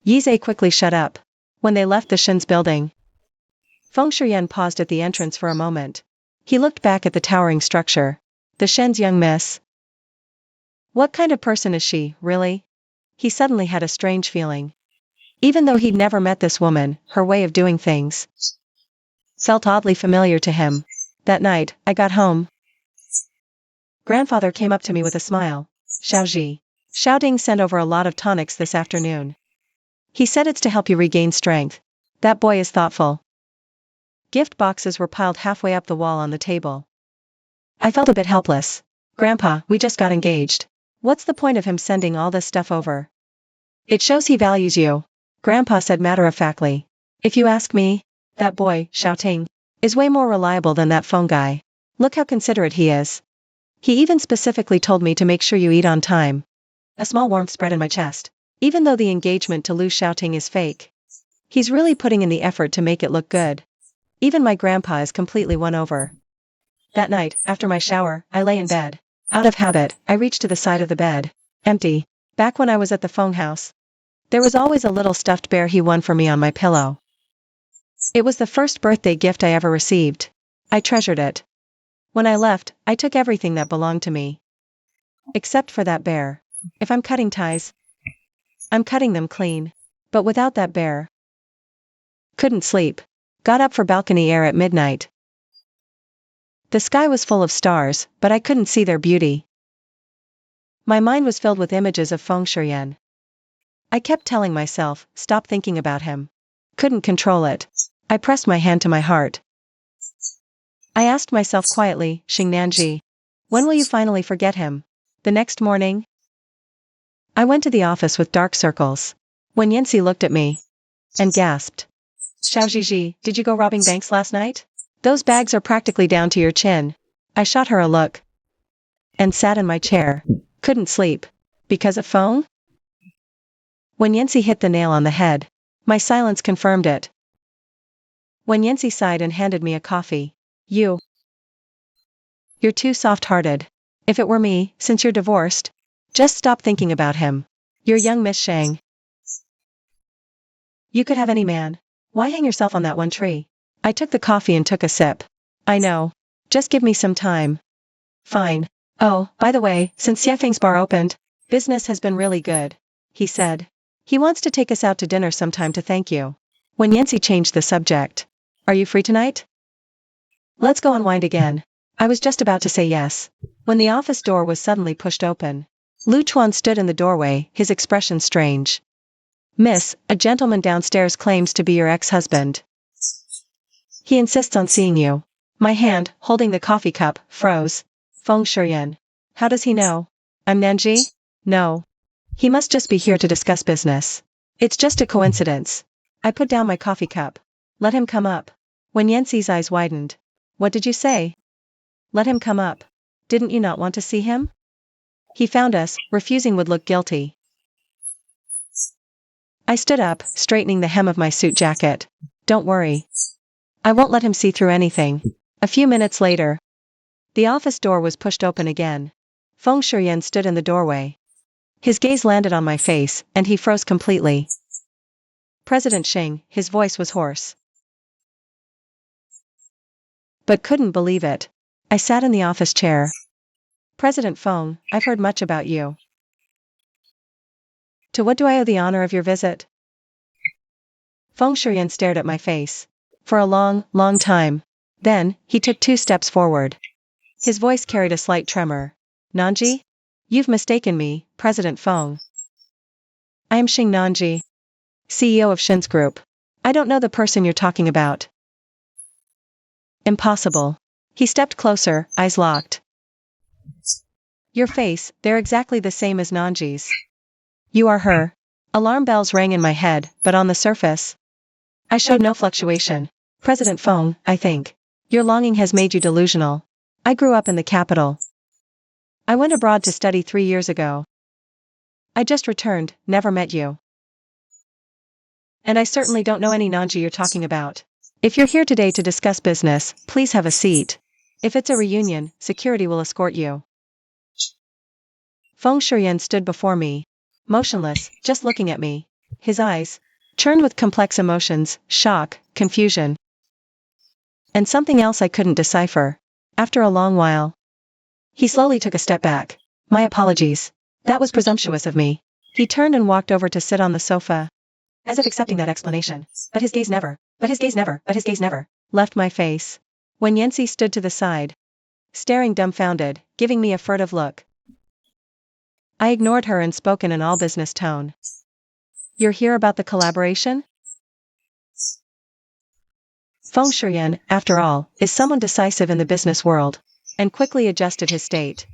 Yize quickly shut up. When they left the Shin's building, Feng Shiyan paused at the entrance for a moment. He looked back at the towering structure. The Shen's young miss. What kind of person is she, really? He suddenly had a strange feeling. Even though he'd never met this woman, her way of doing things felt oddly familiar to him. That night, I got home. Grandfather came up to me with a smile. Xiaoji. Shouting sent over a lot of tonics this afternoon. He said it's to help you regain strength. That boy is thoughtful. Gift boxes were piled halfway up the wall on the table. I felt a bit helpless. Grandpa, we just got engaged. What's the point of him sending all this stuff over? It shows he values you, Grandpa said matter-of-factly. If you ask me, that boy, Xiaoting, is way more reliable than that phone guy. Look how considerate he is. He even specifically told me to make sure you eat on time. A small warmth spread in my chest. Even though the engagement to Lu Xiaoting is fake, he's really putting in the effort to make it look good. Even my grandpa is completely won over. That night, after my shower, I lay in bed. Out of habit, I reached to the side of the bed. Empty. Back when I was at the Feng house, there was always a little stuffed bear he won for me on my pillow. It was the first birthday gift I ever received. I treasured it. When I left, I took everything that belonged to me. Except for that bear. If I'm cutting ties, I'm cutting them clean. But without that bear. Couldn't sleep. Got up for balcony air at midnight. The sky was full of stars, but I couldn't see their beauty. My mind was filled with images of Feng Shuyan. I kept telling myself, stop thinking about him. Couldn't control it. I pressed my hand to my heart. I asked myself quietly, Xingnanji, when will you finally forget him? The next morning? I went to the office with dark circles. When Yancy looked at me and gasped. Xiaojiji, did you go robbing banks last night? Those bags are practically down to your chin. I shot her a look and sat in my chair. Couldn't sleep. Because of Feng? When Yancy hit the nail on the head, my silence confirmed it. When Yancy sighed and handed me a coffee. You're too soft-hearted. If it were me, since you're divorced, just stop thinking about him. You're young Miss Shang. You could have any man. Why hang yourself on that one tree? I took the coffee and took a sip. I know. Just give me some time. Fine. Oh, by the way, since Xiefeng's bar opened, business has been really good, he said. He wants to take us out to dinner sometime to thank you. When Yancy changed the subject. Are you free tonight? Let's go unwind again. I was just about to say yes, when the office door was suddenly pushed open. Lu Chuan stood in the doorway, his expression strange. Miss, a gentleman downstairs claims to be your ex-husband. He insists on seeing you. My hand, holding the coffee cup, froze. Feng Shuyan. How does he know? I'm Nanji? No. He must just be here to discuss business. It's just a coincidence. I put down my coffee cup. Let him come up. When Yancy's eyes widened. What did you say? Let him come up. Didn't you not want to see him? He found us, refusing would look guilty. I stood up, straightening the hem of my suit jacket. Don't worry. I won't let him see through anything. A few minutes later, the office door was pushed open again. Feng Shuyan stood in the doorway. His gaze landed on my face, and he froze completely. President Xing, his voice was hoarse. But couldn't believe it. I sat in the office chair. President Feng, I've heard much about you. To what do I owe the honor of your visit? Feng Shuyan stared at my face. For a long, long time. Then, he took 2 steps forward. His voice carried a slight tremor. Nanji? You've mistaken me, President Feng. I am Xing Nanji, CEO of Shin's Group. I don't know the person you're talking about. Impossible. He stepped closer, eyes locked. Your face, they're exactly the same as Nanji's. You are her. Alarm bells rang in my head, but on the surface, I showed no fluctuation. President Feng, I think. Your longing has made you delusional. I grew up in the capital. I went abroad to study 3 years ago. I just returned, never met you. And I certainly don't know any Nanji you're talking about. If you're here today to discuss business, please have a seat. If it's a reunion, security will escort you. Feng Shuyan stood before me, motionless, just looking at me. His eyes churned with complex emotions, shock, confusion, and something else I couldn't decipher. After a long while, he slowly took a step back. My apologies. That was presumptuous of me. He turned and walked over to sit on the sofa, as if accepting that explanation. But his gaze never left my face. When Yancy stood to the side, staring dumbfounded, giving me a furtive look. I ignored her and spoke in an all-business tone. You're here about the collaboration? Feng Shuyan, after all, is someone decisive in the business world, and quickly adjusted his state.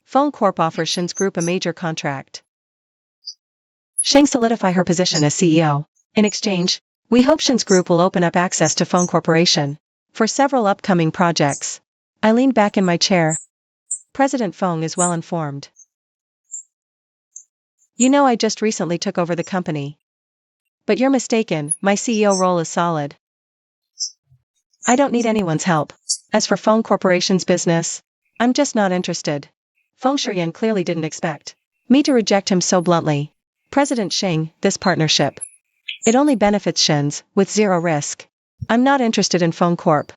Feng Corp offers Shin's group a major contract. Sheng solidify her position as CEO. In exchange, we hope Shin's group will open up access to Feng Corporation for several upcoming projects. I leaned back in my chair. President Feng is well informed. You know, I just recently took over the company. But you're mistaken, my CEO role is solid. I don't need anyone's help. As for Feng Corporation's business, I'm just not interested. Feng Shuyan clearly didn't expect me to reject him so bluntly. President Sheng, this partnership. It only benefits Shen's, with zero risk. I'm not interested in Feng Corp.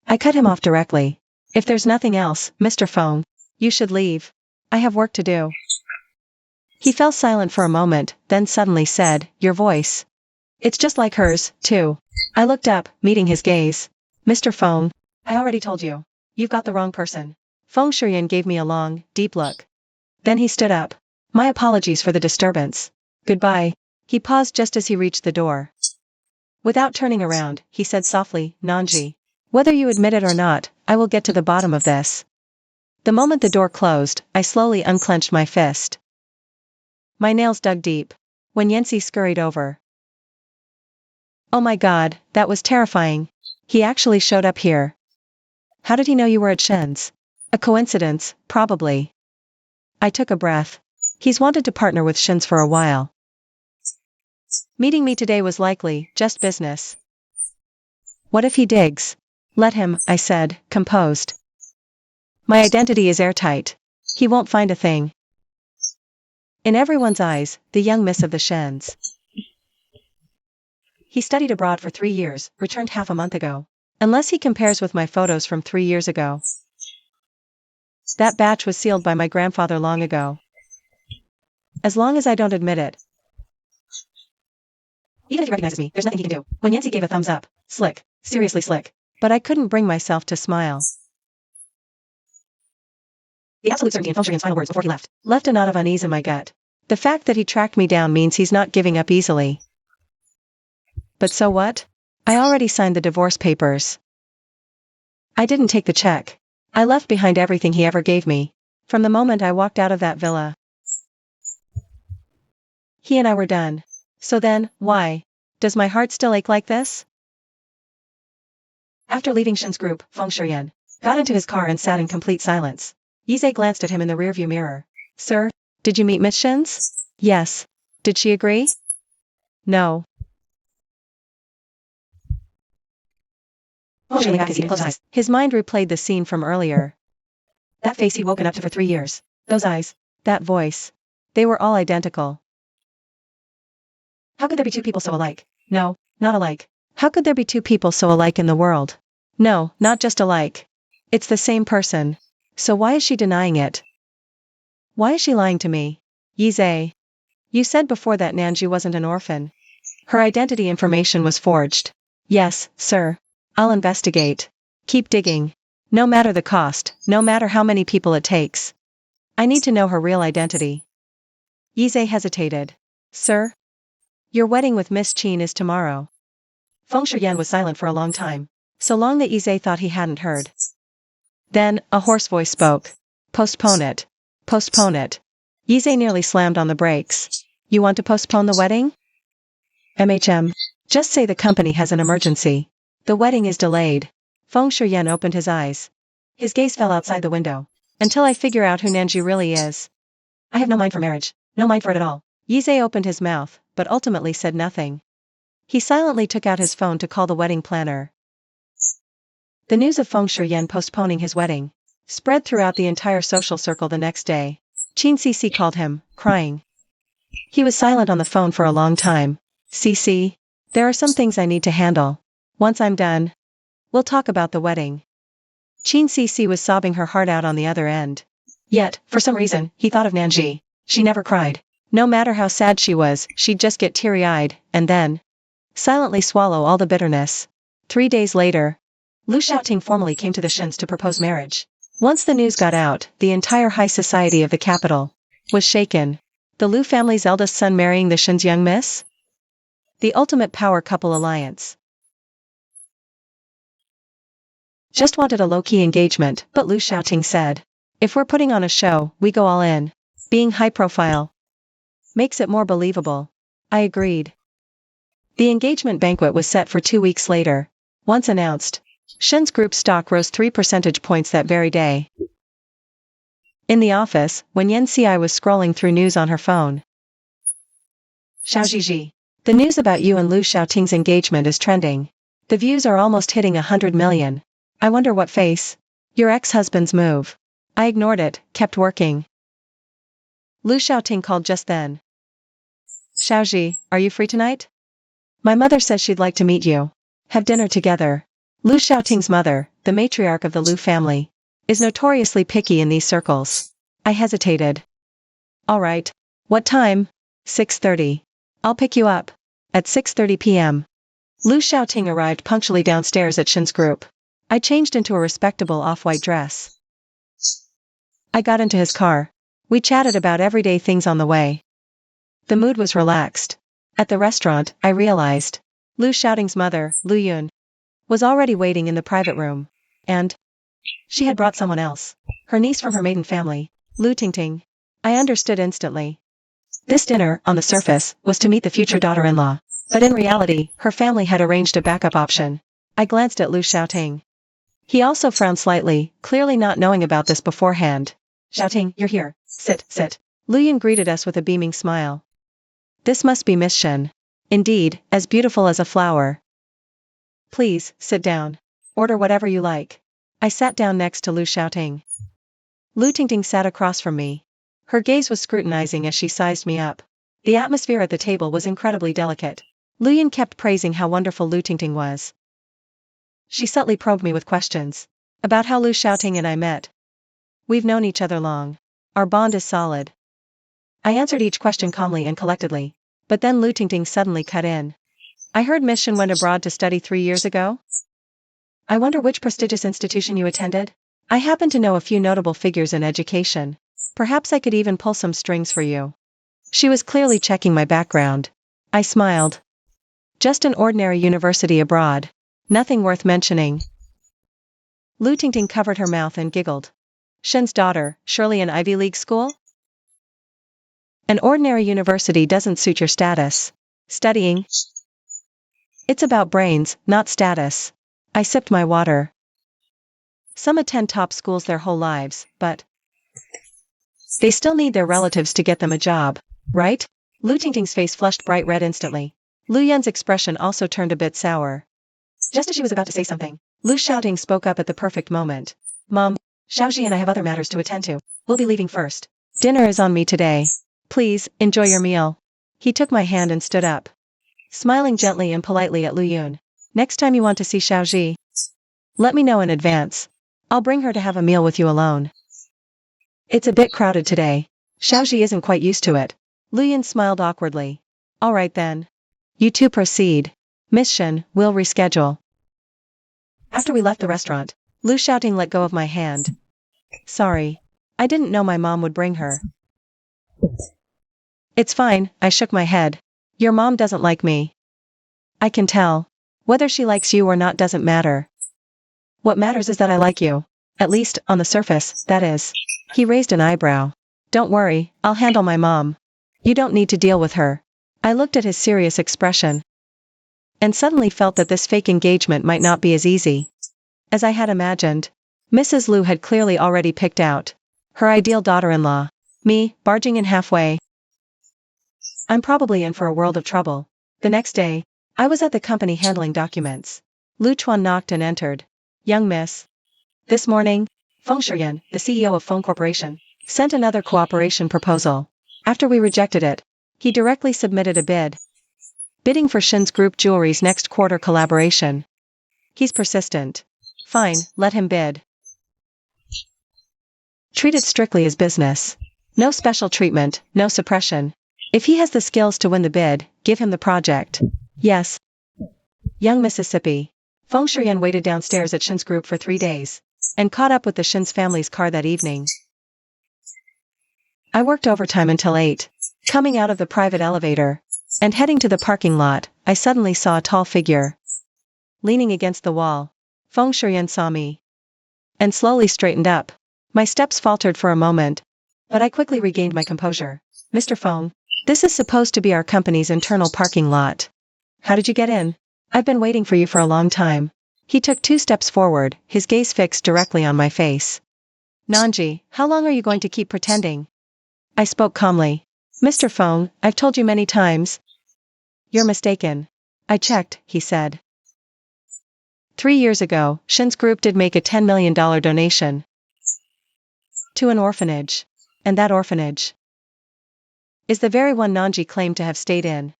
I cut him off directly. If there's nothing else, Mr. Feng, you should leave. I have work to do. He fell silent for a moment, then suddenly said, your voice. It's just like hers, too. I looked up, meeting his gaze. Mr. Feng, I already told you. You've got the wrong person. Feng Shuyan gave me a long, deep look. Then he stood up. My apologies for the disturbance. Goodbye. He paused just as he reached the door. Without turning around, he said softly, Nanji. Whether you admit it or not, I will get to the bottom of this. The moment the door closed, I slowly unclenched my fist. My nails dug deep. When Yancy scurried over. Oh my god, that was terrifying. He actually showed up here. How did he know you were at Shen's? A coincidence, probably. I took a breath. He's wanted to partner with Shen's for a while. Meeting me today was likely just business. What if he digs? Let him, I said, composed. My identity is airtight. He won't find a thing. In everyone's eyes, the young miss of the Shens. He studied abroad for 3 years, returned half a month ago. Unless he compares with my photos from 3 years ago. That batch was sealed by my grandfather long ago. As long as I don't admit it. Even if he recognizes me, there's nothing he can do. When Yancy gave a thumbs up, slick, seriously slick. But I couldn't bring myself to smile. The absolute certainty in Feng Shuyan's final words before he left a knot of unease in my gut. The fact that he tracked me down means he's not giving up easily. But so what? I already signed the divorce papers. I didn't take the check. I left behind everything he ever gave me. From the moment I walked out of that villa. He and I were done. So then, why? Does my heart still ache like this? After leaving Shen's group, Feng Shuyan got into his car and sat in complete silence. Yizhe glanced at him in the rearview mirror. Sir, did you meet Miss Shen's? Yes. Did she agree? No. Feng Shuyan got his closed eyes. His mind replayed the scene from earlier. That face he'd woken up to for 3 years. Those eyes. That voice. They were all identical. How could there be two people so alike? No, not alike. How could there be two people so alike in the world? No, not just alike. It's the same person. So why is she denying it? Why is she lying to me? Yizhe. You said before that Nanji wasn't an orphan. Her identity information was forged. Yes, sir. I'll investigate. Keep digging. No matter the cost, no matter how many people it takes. I need to know her real identity. Yizhe hesitated. Sir? Your wedding with Miss Qin is tomorrow. Feng Shuyan was silent for a long time. So long that Yizhe thought he hadn't heard. Then, a hoarse voice spoke. Postpone it. Postpone it. Yizhe nearly slammed on the brakes. You want to postpone the wedding? MHM. Just say the company has an emergency. The wedding is delayed. Feng Shuyan opened his eyes. His gaze fell outside the window. Until I figure out who Nanji really is. I have no mind for marriage. No mind for it at all. Yizhe opened his mouth, but ultimately said nothing. He silently took out his phone to call the wedding planner. The news of Feng Shuyan postponing his wedding spread throughout the entire social circle the next day. Qin Cici called him, crying. He was silent on the phone for a long time. Cici, there are some things I need to handle. Once I'm done, we'll talk about the wedding. Qin Cici was sobbing her heart out on the other end. Yet, for some reason, he thought of Nanji. She never cried. No matter how sad she was, she'd just get teary-eyed, and then silently swallow all the bitterness. 3 days later, Lu Xiaoting formally came to the Shins to propose marriage. Once the news got out, the entire high society of the capital was shaken. The Lu family's eldest son marrying the Shin's young miss? The ultimate power couple alliance. Just wanted a low-key engagement, but Lu Xiaoting said, if we're putting on a show, we go all in. Being high-profile makes it more believable. I agreed. The engagement banquet was set for 2 weeks later. Once announced, Shin's group stock rose 3 percentage points that very day. In the office, when Yan Xi was scrolling through news on her phone. Xiao Zhizhi, the news about you and Lu Xiaoting's engagement is trending. The views are almost hitting 100 million. I wonder what face. Your ex-husband's move. I ignored it, kept working. Lu Xiaoting called just then. Xiaozhi, are you free tonight? My mother says she'd like to meet you. Have dinner together. Lu Xiaoting's mother, the matriarch of the Lu family, is notoriously picky in these circles. I hesitated. All right. What time? 6:30. I'll pick you up. At 6:30 p.m. Lu Xiaoting arrived punctually downstairs at Shin's group. I changed into a respectable off-white dress. I got into his car. We chatted about everyday things on the way. The mood was relaxed. At the restaurant, I realized Lu Xiaoting's mother, Lu Yun, was already waiting in the private room. And she had brought someone else. Her niece from her maiden family, Lu Tingting. I understood instantly. This dinner, on the surface, was to meet the future daughter-in-law. But in reality, her family had arranged a backup option. I glanced at Lu Xiaoting. He also frowned slightly, clearly not knowing about this beforehand. Xiaoting, you're here. Sit, sit. Lu Yun greeted us with a beaming smile. This must be Miss Shin. Indeed, as beautiful as a flower. Please, sit down. Order whatever you like. I sat down next to Lu Xiaoting. Lu Tingting sat across from me. Her gaze was scrutinizing as she sized me up. The atmosphere at the table was incredibly delicate. Lu Yun kept praising how wonderful Lu Tingting was. She subtly probed me with questions. About how Lu Xiaoting and I met. We've known each other long. Our bond is solid. I answered each question calmly and collectedly. But then Lu Tingting suddenly cut in. I heard Miss Shin went abroad to study 3 years ago? I wonder which prestigious institution you attended? I happen to know a few notable figures in education. Perhaps I could even pull some strings for you. She was clearly checking my background. I smiled. Just an ordinary university abroad. Nothing worth mentioning. Lu Tingting covered her mouth and giggled. Shin's daughter, surely an Ivy League school? An ordinary university doesn't suit your status. Studying? It's about brains, not status. I sipped my water. Some attend top schools their whole lives, but they still need their relatives to get them a job, right? Lu Tingting's face flushed bright red instantly. Lu Yun's expression also turned a bit sour. Just as she was about to say something, Lu Xiaoting spoke up at the perfect moment. Mom, Xiaozhi and I have other matters to attend to. We'll be leaving first. Dinner is on me today. Please, enjoy your meal. He took my hand and stood up, smiling gently and politely at Lu Yun. Next time you want to see Xiaozhi, let me know in advance. I'll bring her to have a meal with you alone. It's a bit crowded today. Xiaozhi isn't quite used to it. Lu Yun smiled awkwardly. All right then. You two proceed. Miss Shin, we'll reschedule. After we left the restaurant, Lu Xiaoting let go of my hand. Sorry. I didn't know my mom would bring her. It's fine, I shook my head. Your mom doesn't like me. I can tell. Whether she likes you or not doesn't matter. What matters is that I like you. At least, on the surface, that is. He raised an eyebrow. Don't worry, I'll handle my mom. You don't need to deal with her. I looked at his serious expression. And suddenly felt that this fake engagement might not be as easy as I had imagined. Mrs. Lu had clearly already picked out her ideal daughter-in-law. Me, barging in halfway. I'm probably in for a world of trouble. The next day, I was at the company handling documents. Lu Chuan knocked and entered. Young miss. This morning, Feng Shiyan, the CEO of Phone Corporation, sent another cooperation proposal. After we rejected it, he directly submitted a bid. Bidding for Shin's Group Jewelry's next quarter collaboration. He's persistent. Fine, let him bid. Treat it strictly as business. No special treatment, no suppression. If he has the skills to win the bid, give him the project. Yes. Young Mississippi. Feng Shuyan waited downstairs at Shin's group for 3 days, and caught up with the Shin's family's car that evening. I worked overtime until 8. Coming out of the private elevator, and heading to the parking lot, I suddenly saw a tall figure leaning against the wall. Feng Shuyan saw me, and slowly straightened up. My steps faltered for a moment, but I quickly regained my composure. Mr. Feng, this is supposed to be our company's internal parking lot. How did you get in? I've been waiting for you for a long time. He took 2 steps forward, his gaze fixed directly on my face. Nanji, how long are you going to keep pretending? I spoke calmly. Mr. Feng, I've told you many times. You're mistaken. I checked, he said. 3 years ago, Shin's group did make a $10 million donation to an orphanage. And that orphanage is the very one Nanji claimed to have stayed in.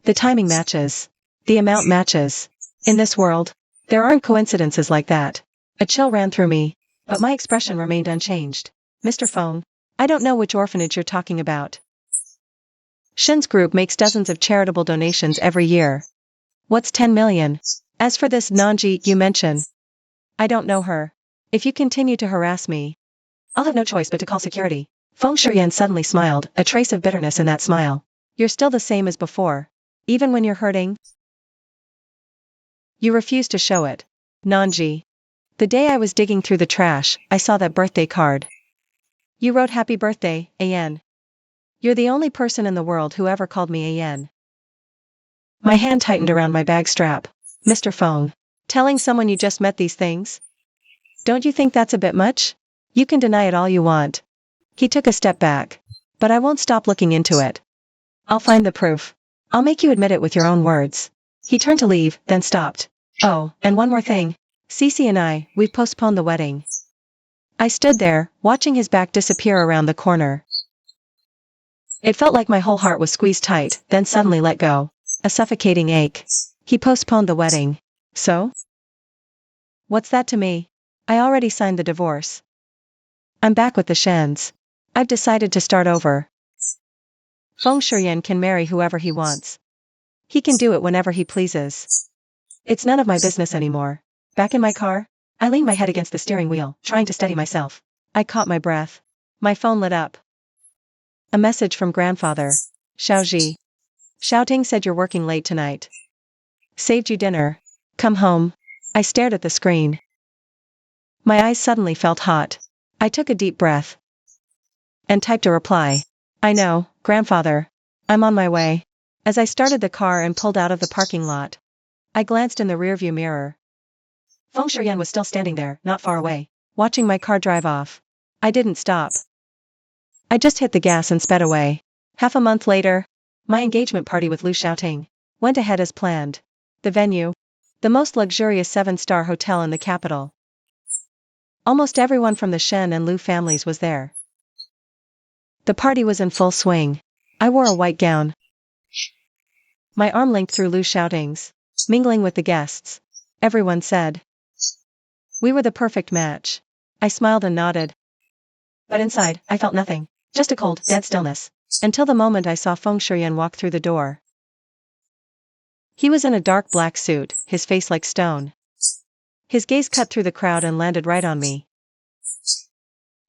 The timing matches. The amount matches. In this world, there aren't coincidences like that. A chill ran through me, but my expression remained unchanged. Mr. Feng, I don't know which orphanage you're talking about. Shin's group makes dozens of charitable donations every year. What's 10 million? As for this Nanji you mention, I don't know her. If you continue to harass me, I'll have no choice but to call security. Feng Shuyan suddenly smiled, a trace of bitterness in that smile. You're still the same as before. Even when you're hurting, you refuse to show it. Nanji. The day I was digging through the trash, I saw that birthday card. You wrote happy birthday, An. You're the only person in the world who ever called me An. My hand tightened around my bag strap. Mr. Feng, telling someone you just met these things? Don't you think that's a bit much? You can deny it all you want. He took a step back. But I won't stop looking into it. I'll find the proof. I'll make you admit it with your own words. He turned to leave, then stopped. Oh, and one more thing. Cece and we've postponed the wedding. I stood there, watching his back disappear around the corner. It felt like my whole heart was squeezed tight, then suddenly let go. A suffocating ache. He postponed the wedding. So? What's that to me? I already signed the divorce. I'm back with the Shens. I've decided to start over. Feng Shuyan can marry whoever he wants. He can do it whenever he pleases. It's none of my business anymore. Back in my car, I leaned my head against the steering wheel, trying to steady myself. I caught my breath. My phone lit up. A message from grandfather. Xiaoji. Shouting said you're working late tonight. Saved you dinner. Come home. I stared at the screen. My eyes suddenly felt hot. I took a deep breath and typed a reply. I know, grandfather. I'm on my way. As I started the car and pulled out of the parking lot, I glanced in the rearview mirror. Feng Shuyan was still standing there, not far away, watching my car drive off. I didn't stop. I just hit the gas and sped away. Half a month later, my engagement party with Lu Xiaoting went ahead as planned. The venue, the most luxurious 7-star hotel in the capital. Almost everyone from the Shen and Lu families was there. The party was in full swing. I wore a white gown. My arm linked through Lu Xiaoting's, mingling with the guests. Everyone said we were the perfect match. I smiled and nodded. But inside, I felt nothing. Just a cold, dead stillness. Until the moment I saw Feng Shuyan walk through the door. He was in a dark black suit, his face like stone. His gaze cut through the crowd and landed right on me.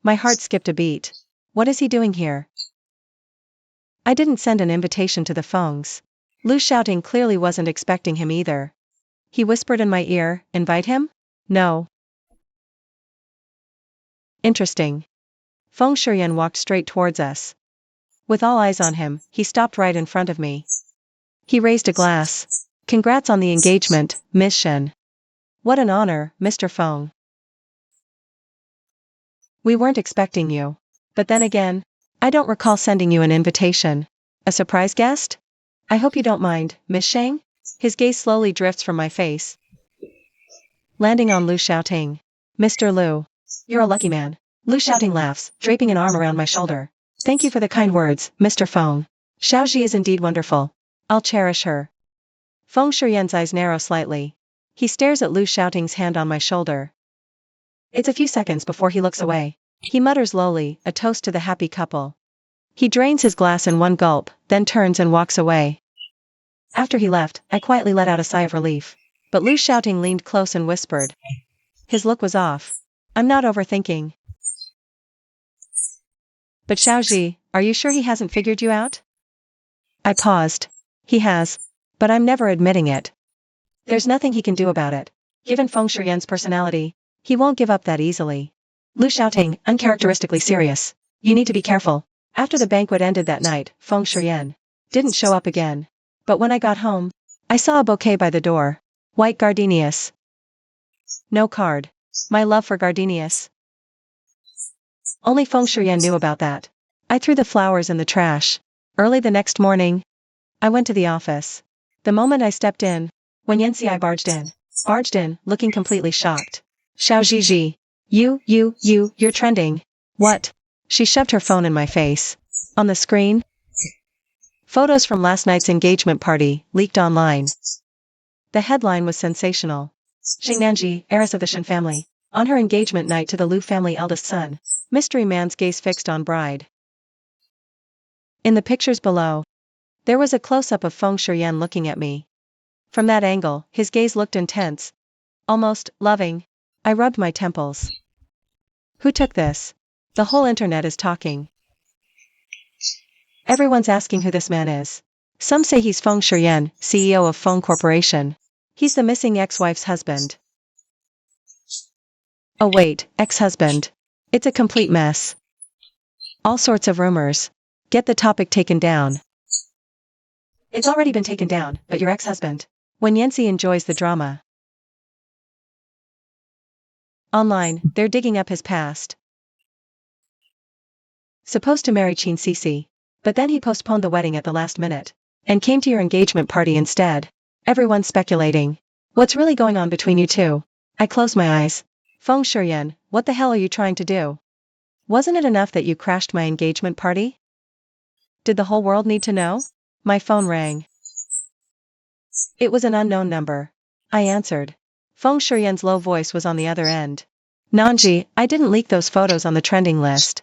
My heart skipped a beat. What is he doing here? I didn't send an invitation to the Fengs. Lu Xiaoting clearly wasn't expecting him either. He whispered in my ear, invite him? No. Interesting. Feng Shuyan walked straight towards us. With all eyes on him, he stopped right in front of me. He raised a glass. Congrats on the engagement, Miss Shen. What an honor, Mr. Feng. We weren't expecting you. But then again, I don't recall sending you an invitation. A surprise guest? I hope you don't mind, Miss Shang? His gaze slowly drifts from my face, landing on Lu Xiaoting. Mr. Lu. You're a lucky man. Lu Xiaoting laughs, draping an arm around my shoulder. Thank you for the kind words, Mr. Feng. Xiaoji is indeed wonderful. I'll cherish her. Feng Shuyan's eyes narrow slightly. He stares at Lu Xiaoting's hand on my shoulder. It's a few seconds before he looks away. He mutters lowly, a toast to the happy couple. He drains his glass in one gulp, then turns and walks away. After he left, I quietly let out a sigh of relief. but Lu Xiaoting leaned close and whispered. His look was off. I'm not overthinking. But Xiaoji, are you sure he hasn't figured you out? I paused. He has. But I'm never admitting it. There's nothing he can do about it. Given Feng Shiyan's personality, he won't give up that easily. Lu Xiaoting, uncharacteristically serious. You need to be careful. After the banquet ended that night, Feng Shiyan didn't show up again. But when I got home, I saw a bouquet by the door. White gardenias. No card. My love for gardenias. Only Feng Shiyan knew about that. I threw the flowers in the trash. Early the next morning, I went to the office. The moment I stepped in, when Yanxi barged in, looking completely shocked. Xiao Zhizhi. You're trending. What? She shoved her phone in my face. On the screen, photos from last night's engagement party leaked online. The headline was sensational. Xing Nanji, heiress of the Shen family, on her engagement night to the Lu family eldest son. Mystery man's gaze fixed on bride. In the pictures below, there was a close-up of Feng Shiyan looking at me. From that angle, his gaze looked intense, almost loving. I rubbed my temples. Who took this? The whole internet is talking. Everyone's asking who this man is. Some say he's Feng Shiyan, CEO of Feng Corporation. He's the missing ex-wife's husband. Oh wait, ex-husband. It's a complete mess. All sorts of rumors. Get the topic taken down. It's already been taken down, but your ex-husband. When Yanxi enjoys the drama. Online, they're digging up his past. Supposed to marry Qin Cici. But then he postponed the wedding at the last minute. And came to your engagement party instead. Everyone's speculating. What's really going on between you two? I closed my eyes. Feng Shiyan, what the hell are you trying to do? Wasn't it enough that you crashed my engagement party? Did the whole world need to know? My phone rang. It was an unknown number. I answered. Feng Shiyan's low voice was on the other end. Nanji, I didn't leak those photos on the trending list.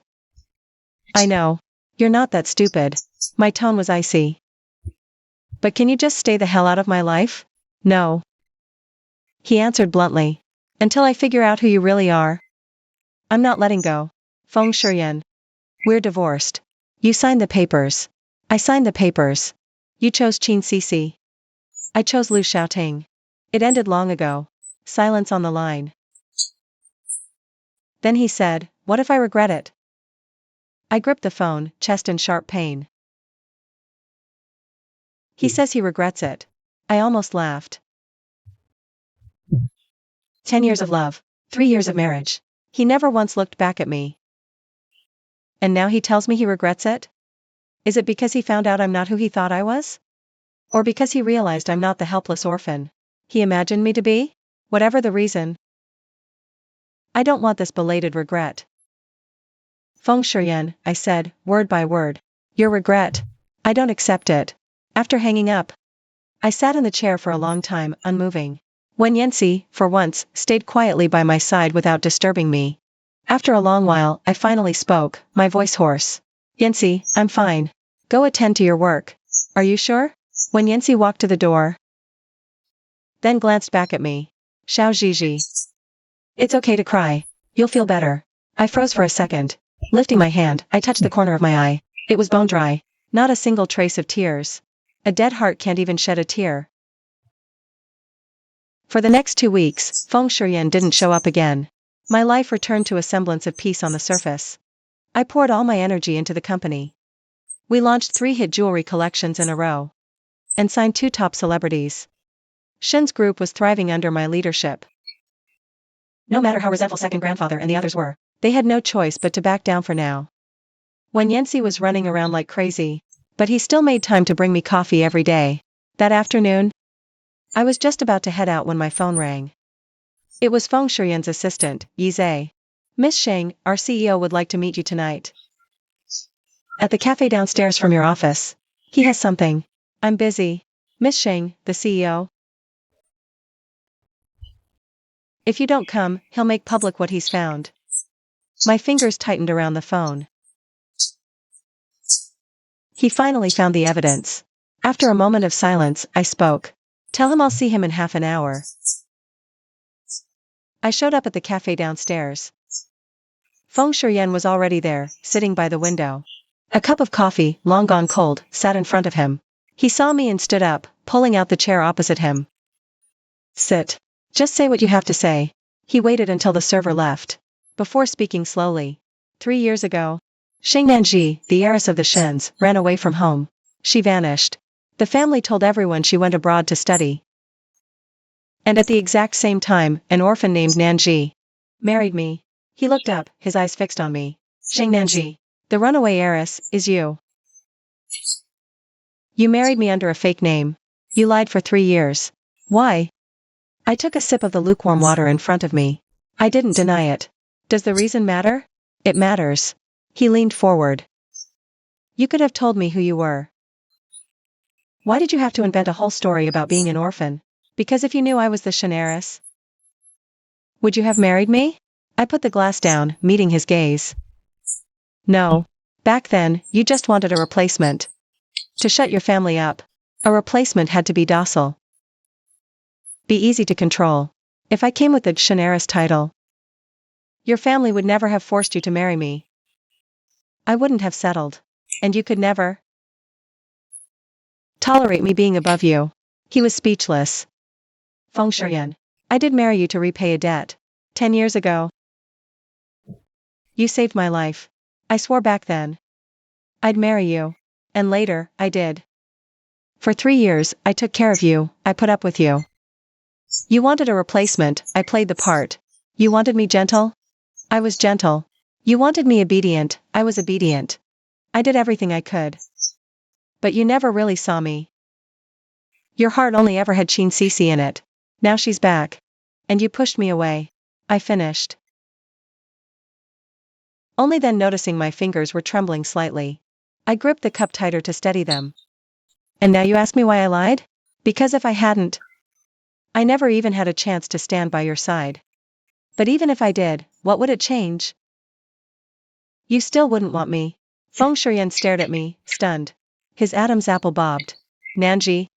I know. You're not that stupid. My tone was icy. But can you just stay the hell out of my life? No. He answered bluntly. Until I figure out who you really are. I'm not letting go. Feng Shiyan. We're divorced. You signed the papers. I signed the papers. You chose Qin Cici. I chose Lu Xiaoting. It ended long ago. Silence on the line. Then he said, what if I regret it? I gripped the phone, chest in sharp pain. He says he regrets it. I almost laughed. 10 years of love. 3 years of marriage. He never once looked back at me. And now he tells me he regrets it? Is it because he found out I'm not who he thought I was? Or because he realized I'm not the helpless orphan he imagined me to be? Whatever the reason. I don't want this belated regret. Feng Shiyan, I said, word by word. Your regret. I don't accept it. After hanging up, I sat in the chair for a long time, unmoving. When Yanxi, for once, stayed quietly by my side without disturbing me. After a long while, I finally spoke, my voice hoarse. Yanxi, I'm fine. Go attend to your work. Are you sure? When Yanxi walked to the door, then glanced back at me. Xiao Zhizhi. It's okay to cry. You'll feel better. I froze for a second. Lifting my hand, I touched the corner of my eye. It was bone dry. Not a single trace of tears. A dead heart can't even shed a tear. For the next 2 weeks, Feng Shiyan didn't show up again. My life returned to a semblance of peace on the surface. I poured all my energy into the company. We launched 3 hit jewelry collections in a row. And signed 2 top celebrities. Shen's group was thriving under my leadership. No matter how resentful second grandfather and the others were, they had no choice but to back down for now. When Yanxi was running around like crazy, but he still made time to bring me coffee every day. That afternoon, I was just about to head out when my phone rang. It was Feng Shiyan's assistant, Yi Zhe. Miss Sheng, our CEO would like to meet you tonight. At the cafe downstairs from your office. He has something. I'm busy. Miss Sheng, the CEO. If you don't come, he'll make public what he's found. My fingers tightened around the phone. He finally found the evidence. After a moment of silence, I spoke. Tell him I'll see him in half an hour. I showed up at the cafe downstairs. Feng Shuyan was already there, sitting by the window. A cup of coffee, long gone cold, sat in front of him. He saw me and stood up, pulling out the chair opposite him. Sit. Just say what you have to say. He waited until the server left, before speaking slowly. 3 years ago, Xing Nanji, the heiress of the Shens, ran away from home. She vanished. The family told everyone she went abroad to study. And at the exact same time, an orphan named Nanji married me. He looked up, his eyes fixed on me. Xing Nanji, the runaway heiress, is you. You married me under a fake name. You lied for 3 years. Why? I took a sip of the lukewarm water in front of me. I didn't deny it. Does the reason matter? It matters. He leaned forward. You could have told me who you were. Why did you have to invent a whole story about being an orphan? Because if you knew I was the Shen heiress, would you have married me? I put the glass down, meeting his gaze. No. Back then, you just wanted a replacement. To shut your family up. A replacement had to be docile. Be easy to control. If I came with the Shen heiress title, your family would never have forced you to marry me. I wouldn't have settled. And you could never tolerate me being above you. He was speechless. Feng Shuyan, I did marry you to repay a debt. 10 years ago. You saved my life. I swore back then I'd marry you. And later, I did. For 3 years, I took care of you, I put up with you. You wanted a replacement, I played the part. You wanted me gentle? I was gentle. You wanted me obedient, I was obedient. I did everything I could. But you never really saw me. Your heart only ever had Qin Cici in it. Now she's back. And you pushed me away. I finished. Only then noticing my fingers were trembling slightly. I gripped the cup tighter to steady them. And now you ask me why I lied? Because if I hadn't, I never even had a chance to stand by your side. But even if I did, what would it change? You still wouldn't want me. Feng Shuyan stared at me, stunned. His Adam's apple bobbed. Nanji.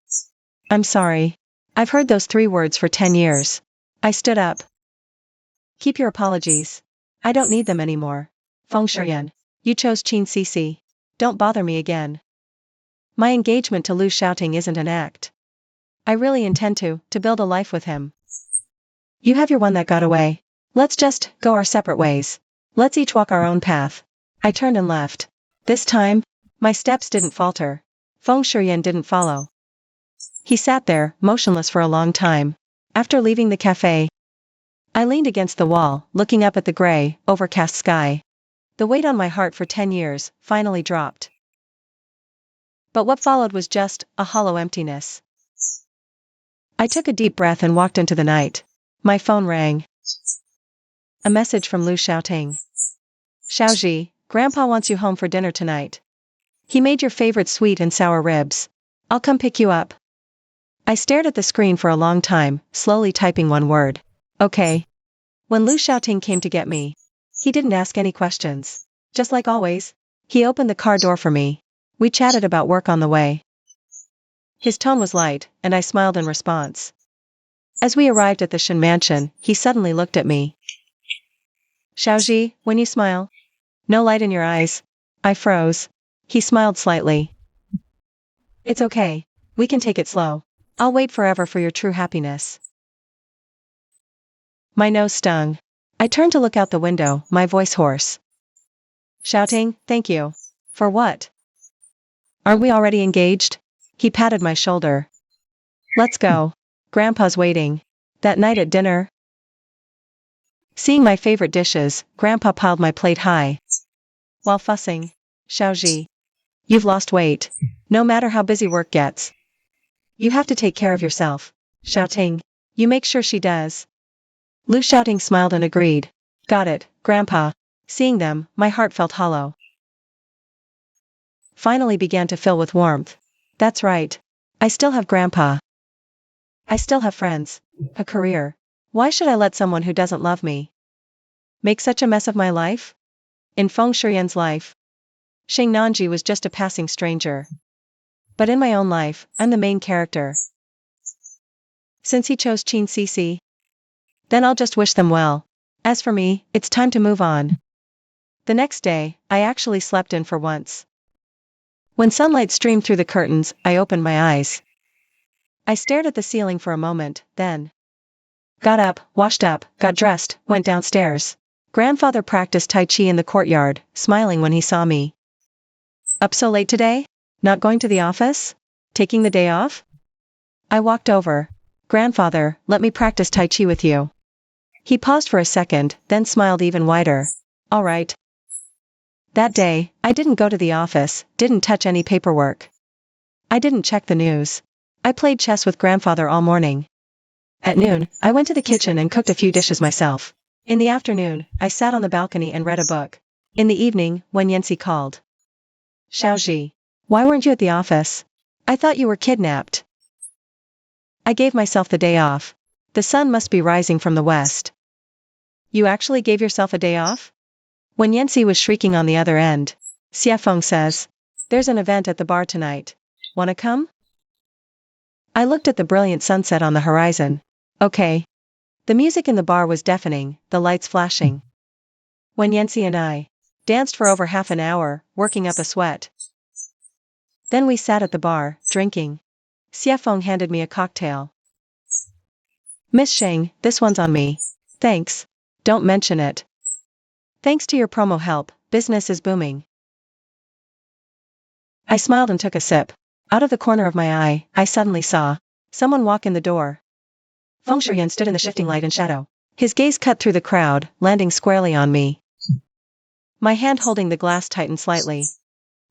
I'm sorry. I've heard those 3 words for 10 years. I stood up. Keep your apologies. I don't need them anymore. Feng Shuyan, you chose Qin Cici. Don't bother me again. My engagement to Lu Xiaoting isn't an act. I really intend to build a life with him. You have your one that got away. Let's just go our separate ways. Let's each walk our own path. I turned and left. This time, my steps didn't falter. Feng Shuyan didn't follow. He sat there, motionless for a long time. After leaving the cafe, I leaned against the wall, looking up at the gray, overcast sky. The weight on my heart for 10 years finally dropped. But what followed was just a hollow emptiness. I took a deep breath and walked into the night. My phone rang. A message from Lu Xiaoting. Xiaoji, Grandpa wants you home for dinner tonight. He made your favorite sweet and sour ribs. I'll come pick you up. I stared at the screen for a long time, slowly typing one word. Okay. When Lu Xiaoting came to get me, he didn't ask any questions. Just like always, he opened the car door for me. We chatted about work on the way. His tone was light, and I smiled in response. As we arrived at the Shen mansion, he suddenly looked at me. Xiaoji, when you smile, no light in your eyes. I froze. He smiled slightly. It's okay. We can take it slow. I'll wait forever for your true happiness. My nose stung. I turned to look out the window, my voice hoarse. Shouting, thank you. For what? Aren't we already engaged? He patted my shoulder. Let's go. Grandpa's waiting. That night at dinner, seeing my favorite dishes, Grandpa piled my plate high. While fussing, Xiaoji, you've lost weight. No matter how busy work gets, you have to take care of yourself. Xiaoting, you make sure she does. Lu Xiaoting smiled and agreed. Got it, Grandpa. Seeing them, my heart felt hollow. Finally began to fill with warmth. That's right. I still have Grandpa. I still have friends. A career. Why should I let someone who doesn't love me make such a mess of my life? In Feng Shuyan's life, Xing Nanji was just a passing stranger. But in my own life, I'm the main character. Since he chose Qin Cici, then I'll just wish them well. As for me, it's time to move on. The next day, I actually slept in for once. When sunlight streamed through the curtains, I opened my eyes. I stared at the ceiling for a moment, then got up, washed up, got dressed, went downstairs. Grandfather practiced Tai Chi in the courtyard, smiling when he saw me. Up so late today? Not going to the office? Taking the day off? I walked over. Grandfather, let me practice Tai Chi with you. He paused for a second, then smiled even wider. All right. That day, I didn't go to the office, didn't touch any paperwork. I didn't check the news. I played chess with grandfather all morning. At noon, I went to the kitchen and cooked a few dishes myself. In the afternoon, I sat on the balcony and read a book. In the evening, when Yancy called. Xiaoji, why weren't you at the office? I thought you were kidnapped. I gave myself the day off. The sun must be rising from the west. You actually gave yourself a day off? When Yancy was shrieking on the other end, Xiafeng says, there's an event at the bar tonight. Wanna come? I looked at the brilliant sunset on the horizon. Okay. The music in the bar was deafening, the lights flashing. When Yancy and I danced for over half an hour, working up a sweat. Then we sat at the bar, drinking. Xiafeng handed me a cocktail. Miss Sheng, this one's on me. Thanks. Don't mention it. Thanks to your promo help, business is booming. I smiled and took a sip. Out of the corner of my eye, I suddenly saw someone walk in the door. Feng Shuyan stood in the shifting light and shadow. His gaze cut through the crowd, landing squarely on me. My hand holding the glass tightened slightly.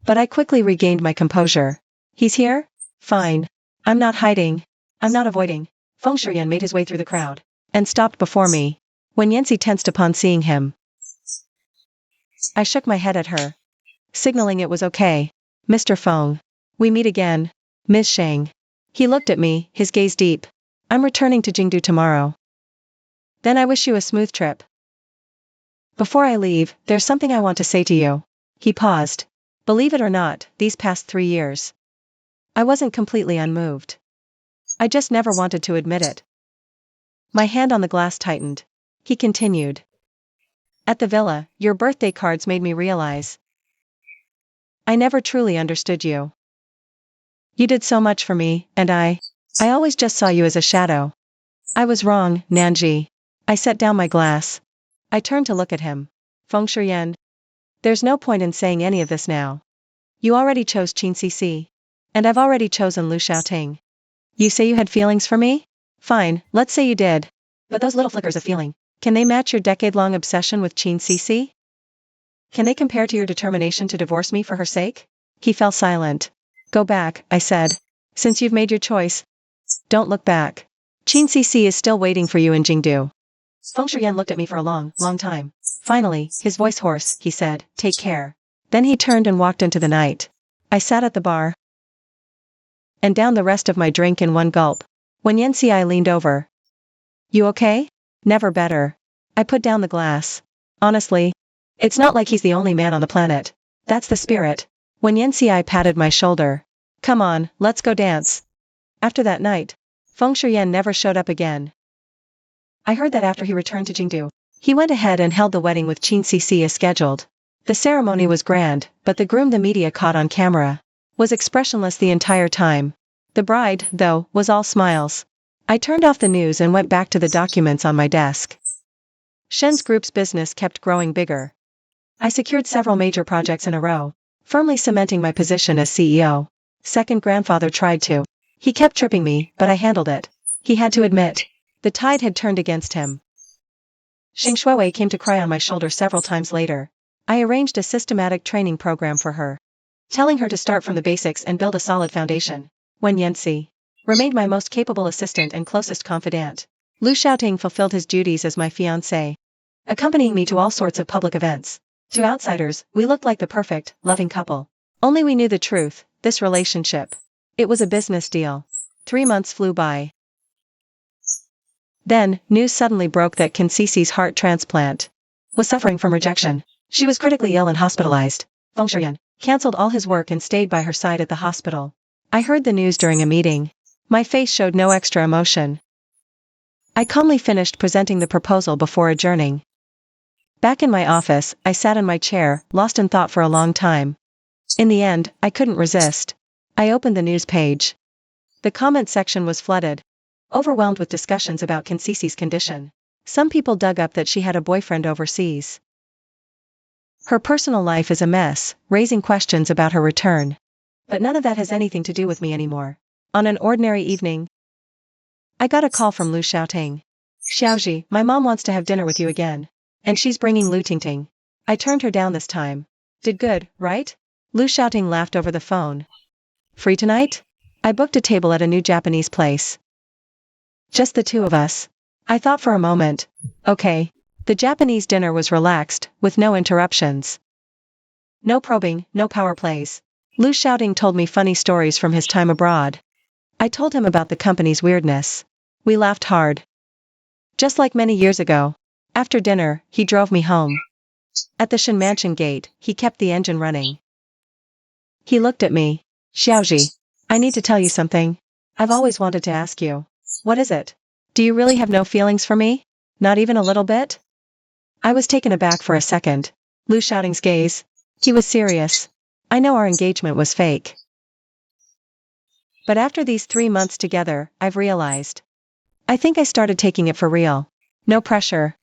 But I quickly regained my composure. He's here? Fine. I'm not hiding. I'm not avoiding. Feng Shuyan made his way through the crowd and stopped before me. When Yancy tensed upon seeing him, I shook my head at her, signaling it was okay. Mr. Feng. We meet again. Ms. Sheng. He looked at me, his gaze deep. I'm returning to Jingdu tomorrow. Then I wish you a smooth trip. Before I leave, there's something I want to say to you. He paused. Believe it or not, these past 3 years, I wasn't completely unmoved. I just never wanted to admit it. My hand on the glass tightened. He continued. At the villa, your birthday cards made me realize I never truly understood you. You did so much for me, and I always just saw you as a shadow. I was wrong, Nanji. I set down my glass. I turned to look at him. Feng Shuyan. There's no point in saying any of this now. You already chose Qin Cici. And I've already chosen Lu Xiaoting. You say you had feelings for me? Fine, let's say you did. But those little flickers of feeling, can they match your decade-long obsession with Qin Cici? Can they compare to your determination to divorce me for her sake? He fell silent. Go back, I said. Since you've made your choice, don't look back. Qin Cici is still waiting for you in Jingdu. Feng Shuyan looked at me for a long, long time. Finally, his voice hoarse, he said, take care. Then he turned and walked into the night. I sat at the bar and downed the rest of my drink in one gulp. When Yancy I leaned over. You okay? Never better. I put down the glass. Honestly, it's not like he's the only man on the planet. That's the spirit. When Yancy I patted my shoulder. Come on, let's go dance. After that night, Feng Shuyan never showed up again. I heard that after he returned to Jingdu, he went ahead and held the wedding with Qin Cici as scheduled. The ceremony was grand, but the groom the media caught on camera was expressionless the entire time. The bride, though, was all smiles. I turned off the news and went back to the documents on my desk. Shen's group's business kept growing bigger. I secured several major projects in a row, firmly cementing my position as CEO. Second grandfather tried to. He kept tripping me, but I handled it. He had to admit, the tide had turned against him. Xing Shuiwei came to cry on my shoulder several times later. I arranged a systematic training program for her, telling her to start from the basics and build a solid foundation. When Yancy remained my most capable assistant and closest confidant, Lu Xiaoting fulfilled his duties as my fiancé, accompanying me to all sorts of public events. To outsiders, we looked like the perfect, loving couple. Only we knew the truth, this relationship. It was a business deal. 3 months flew by. Then, news suddenly broke that Qin Cici's heart transplant was suffering from rejection. She was critically ill and hospitalized. Feng Shuyan cancelled all his work and stayed by her side at the hospital. I heard the news during a meeting. My face showed no extra emotion. I calmly finished presenting the proposal before adjourning. Back in my office, I sat in my chair, lost in thought for a long time. In the end, I couldn't resist. I opened the news page. The comment section was flooded. Overwhelmed with discussions about Kinsisi's condition. Some people dug up that she had a boyfriend overseas. Her personal life is a mess, raising questions about her return. But none of that has anything to do with me anymore. On an ordinary evening, I got a call from Lu shouting. Xiaoji, my mom wants to have dinner with you again. And she's bringing Lu Tingting. I turned her down this time. Did good, right? Lu shouting laughed over the phone. Free tonight? I booked a table at a new Japanese place. Just the two of us. I thought for a moment. Okay. The Japanese dinner was relaxed, with no interruptions. No probing, no power plays. Lu shouting told me funny stories from his time abroad. I told him about the company's weirdness. We laughed hard. Just like many years ago. After dinner, he drove me home. At the Shin Mansion gate, he kept the engine running. He looked at me. Xiaoji, I need to tell you something. I've always wanted to ask you. What is it? Do you really have no feelings for me? Not even a little bit? I was taken aback for a second. Lu shouting's gaze. He was serious. I know our engagement was fake. But after these 3 months together, I've realized. I think I started taking it for real. No pressure.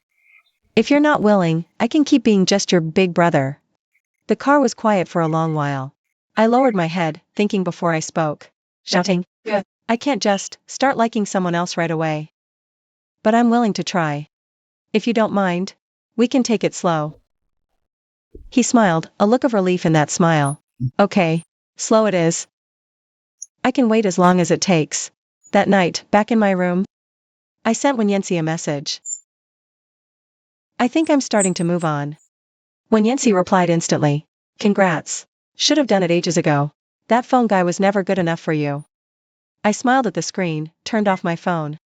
If you're not willing, I can keep being just your big brother. The car was quiet for a long while. I lowered my head, thinking before I spoke. Shouting, good. I can't just start liking someone else right away. But I'm willing to try. If you don't mind, we can take it slow. He smiled, a look of relief in that smile. Okay, slow it is. I can wait as long as it takes. That night, back in my room, I sent Wenyansi a message. I think I'm starting to move on. Wenyansi replied instantly. Congrats. Should have done it ages ago. That phone guy was never good enough for you. I smiled at the screen, turned off my phone.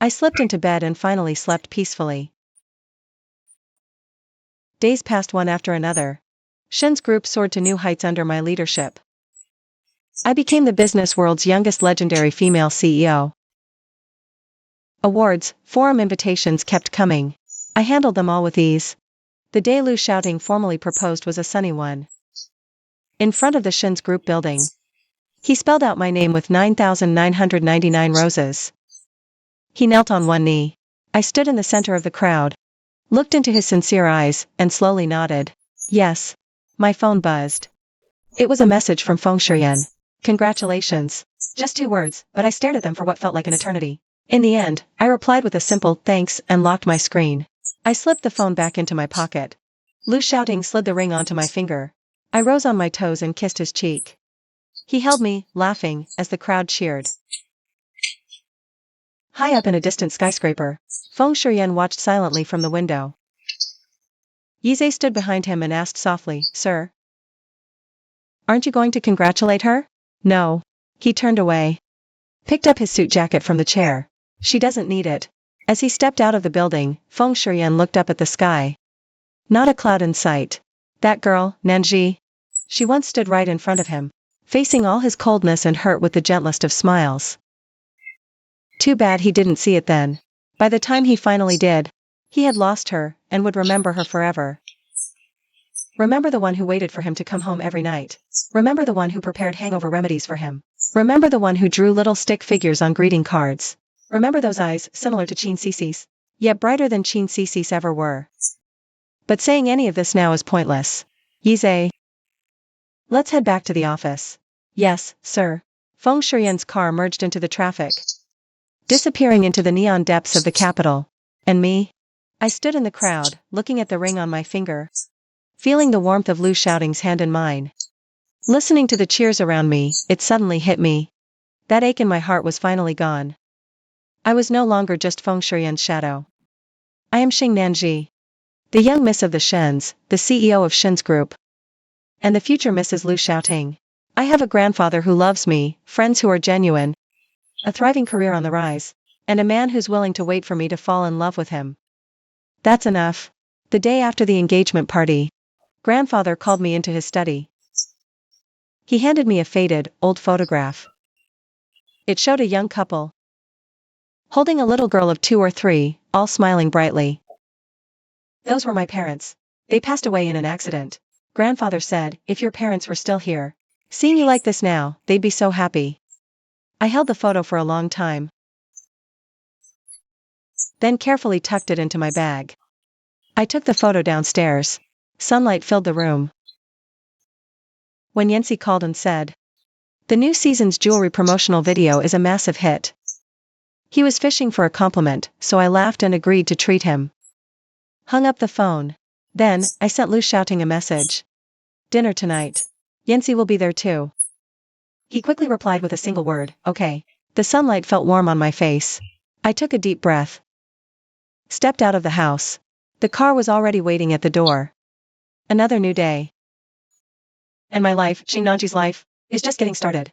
I slipped into bed and finally slept peacefully. Days passed one after another. Shin's group soared to new heights under my leadership. I became the business world's youngest legendary female CEO. Awards, forum invitations kept coming. I handled them all with ease. The day Lu shouting formally proposed was a sunny one. In front of the Shin's group building. He spelled out my name with 9,999 roses. He knelt on one knee. I stood in the center of the crowd, looked into his sincere eyes, and slowly nodded. Yes. My phone buzzed. It was a message from Feng Shuyan. Congratulations. Just 2 words, but I stared at them for what felt like an eternity. In the end, I replied with a simple thanks and locked my screen. I slipped the phone back into my pocket. Lu shouting slid the ring onto my finger. I rose on my toes and kissed his cheek. He held me, laughing, as the crowd cheered. High up in a distant skyscraper, Feng Shuyan watched silently from the window. Yize stood behind him and asked softly, Sir? Aren't you going to congratulate her? No. He turned away. Picked up his suit jacket from the chair. She doesn't need it. As he stepped out of the building, Feng Shuyan looked up at the sky. Not a cloud in sight. That girl, Nanji. She once stood right in front of him, facing all his coldness and hurt with the gentlest of smiles. Too bad he didn't see it then. By the time he finally did, he had lost her, and would remember her forever. Remember the one who waited for him to come home every night. Remember the one who prepared hangover remedies for him. Remember the one who drew little stick figures on greeting cards. Remember those eyes, similar to Qin Sisi's, yet brighter than Qin Sisi's ever were. But saying any of this now is pointless. Yize. Let's head back to the office. Yes, sir. Feng Shuyan's car merged into the traffic, disappearing into the neon depths of the capital. And me? I stood in the crowd, looking at the ring on my finger, feeling the warmth of Lu shouting's hand in mine. Listening to the cheers around me, it suddenly hit me. That ache in my heart was finally gone. I was no longer just Feng Shuyan's shadow. I am Xing Nanji, the young miss of the Shens, the CEO of Shin's group, and the future Mrs. Lu shouting. I have a grandfather who loves me, friends who are genuine, a thriving career on the rise, and a man who's willing to wait for me to fall in love with him. That's enough. The day after the engagement party, grandfather called me into his study. He handed me a faded, old photograph. It showed a young couple, holding a little girl of 2 or 3, all smiling brightly. Those were my parents. They passed away in an accident. Grandfather said, if your parents were still here, seeing you like this now, they'd be so happy. I held the photo for a long time, then carefully tucked it into my bag. I took the photo downstairs. Sunlight filled the room. When Yancy called and said, the new season's jewelry promotional video is a massive hit. He was fishing for a compliment, so I laughed and agreed to treat him. Hung up the phone. Then, I sent Lou shouting a message. Dinner tonight. Yancy will be there too. He quickly replied with a single word, okay. The sunlight felt warm on my face. I took a deep breath. Stepped out of the house. The car was already waiting at the door. Another new day. And my life, Shinanji's life, is just getting started.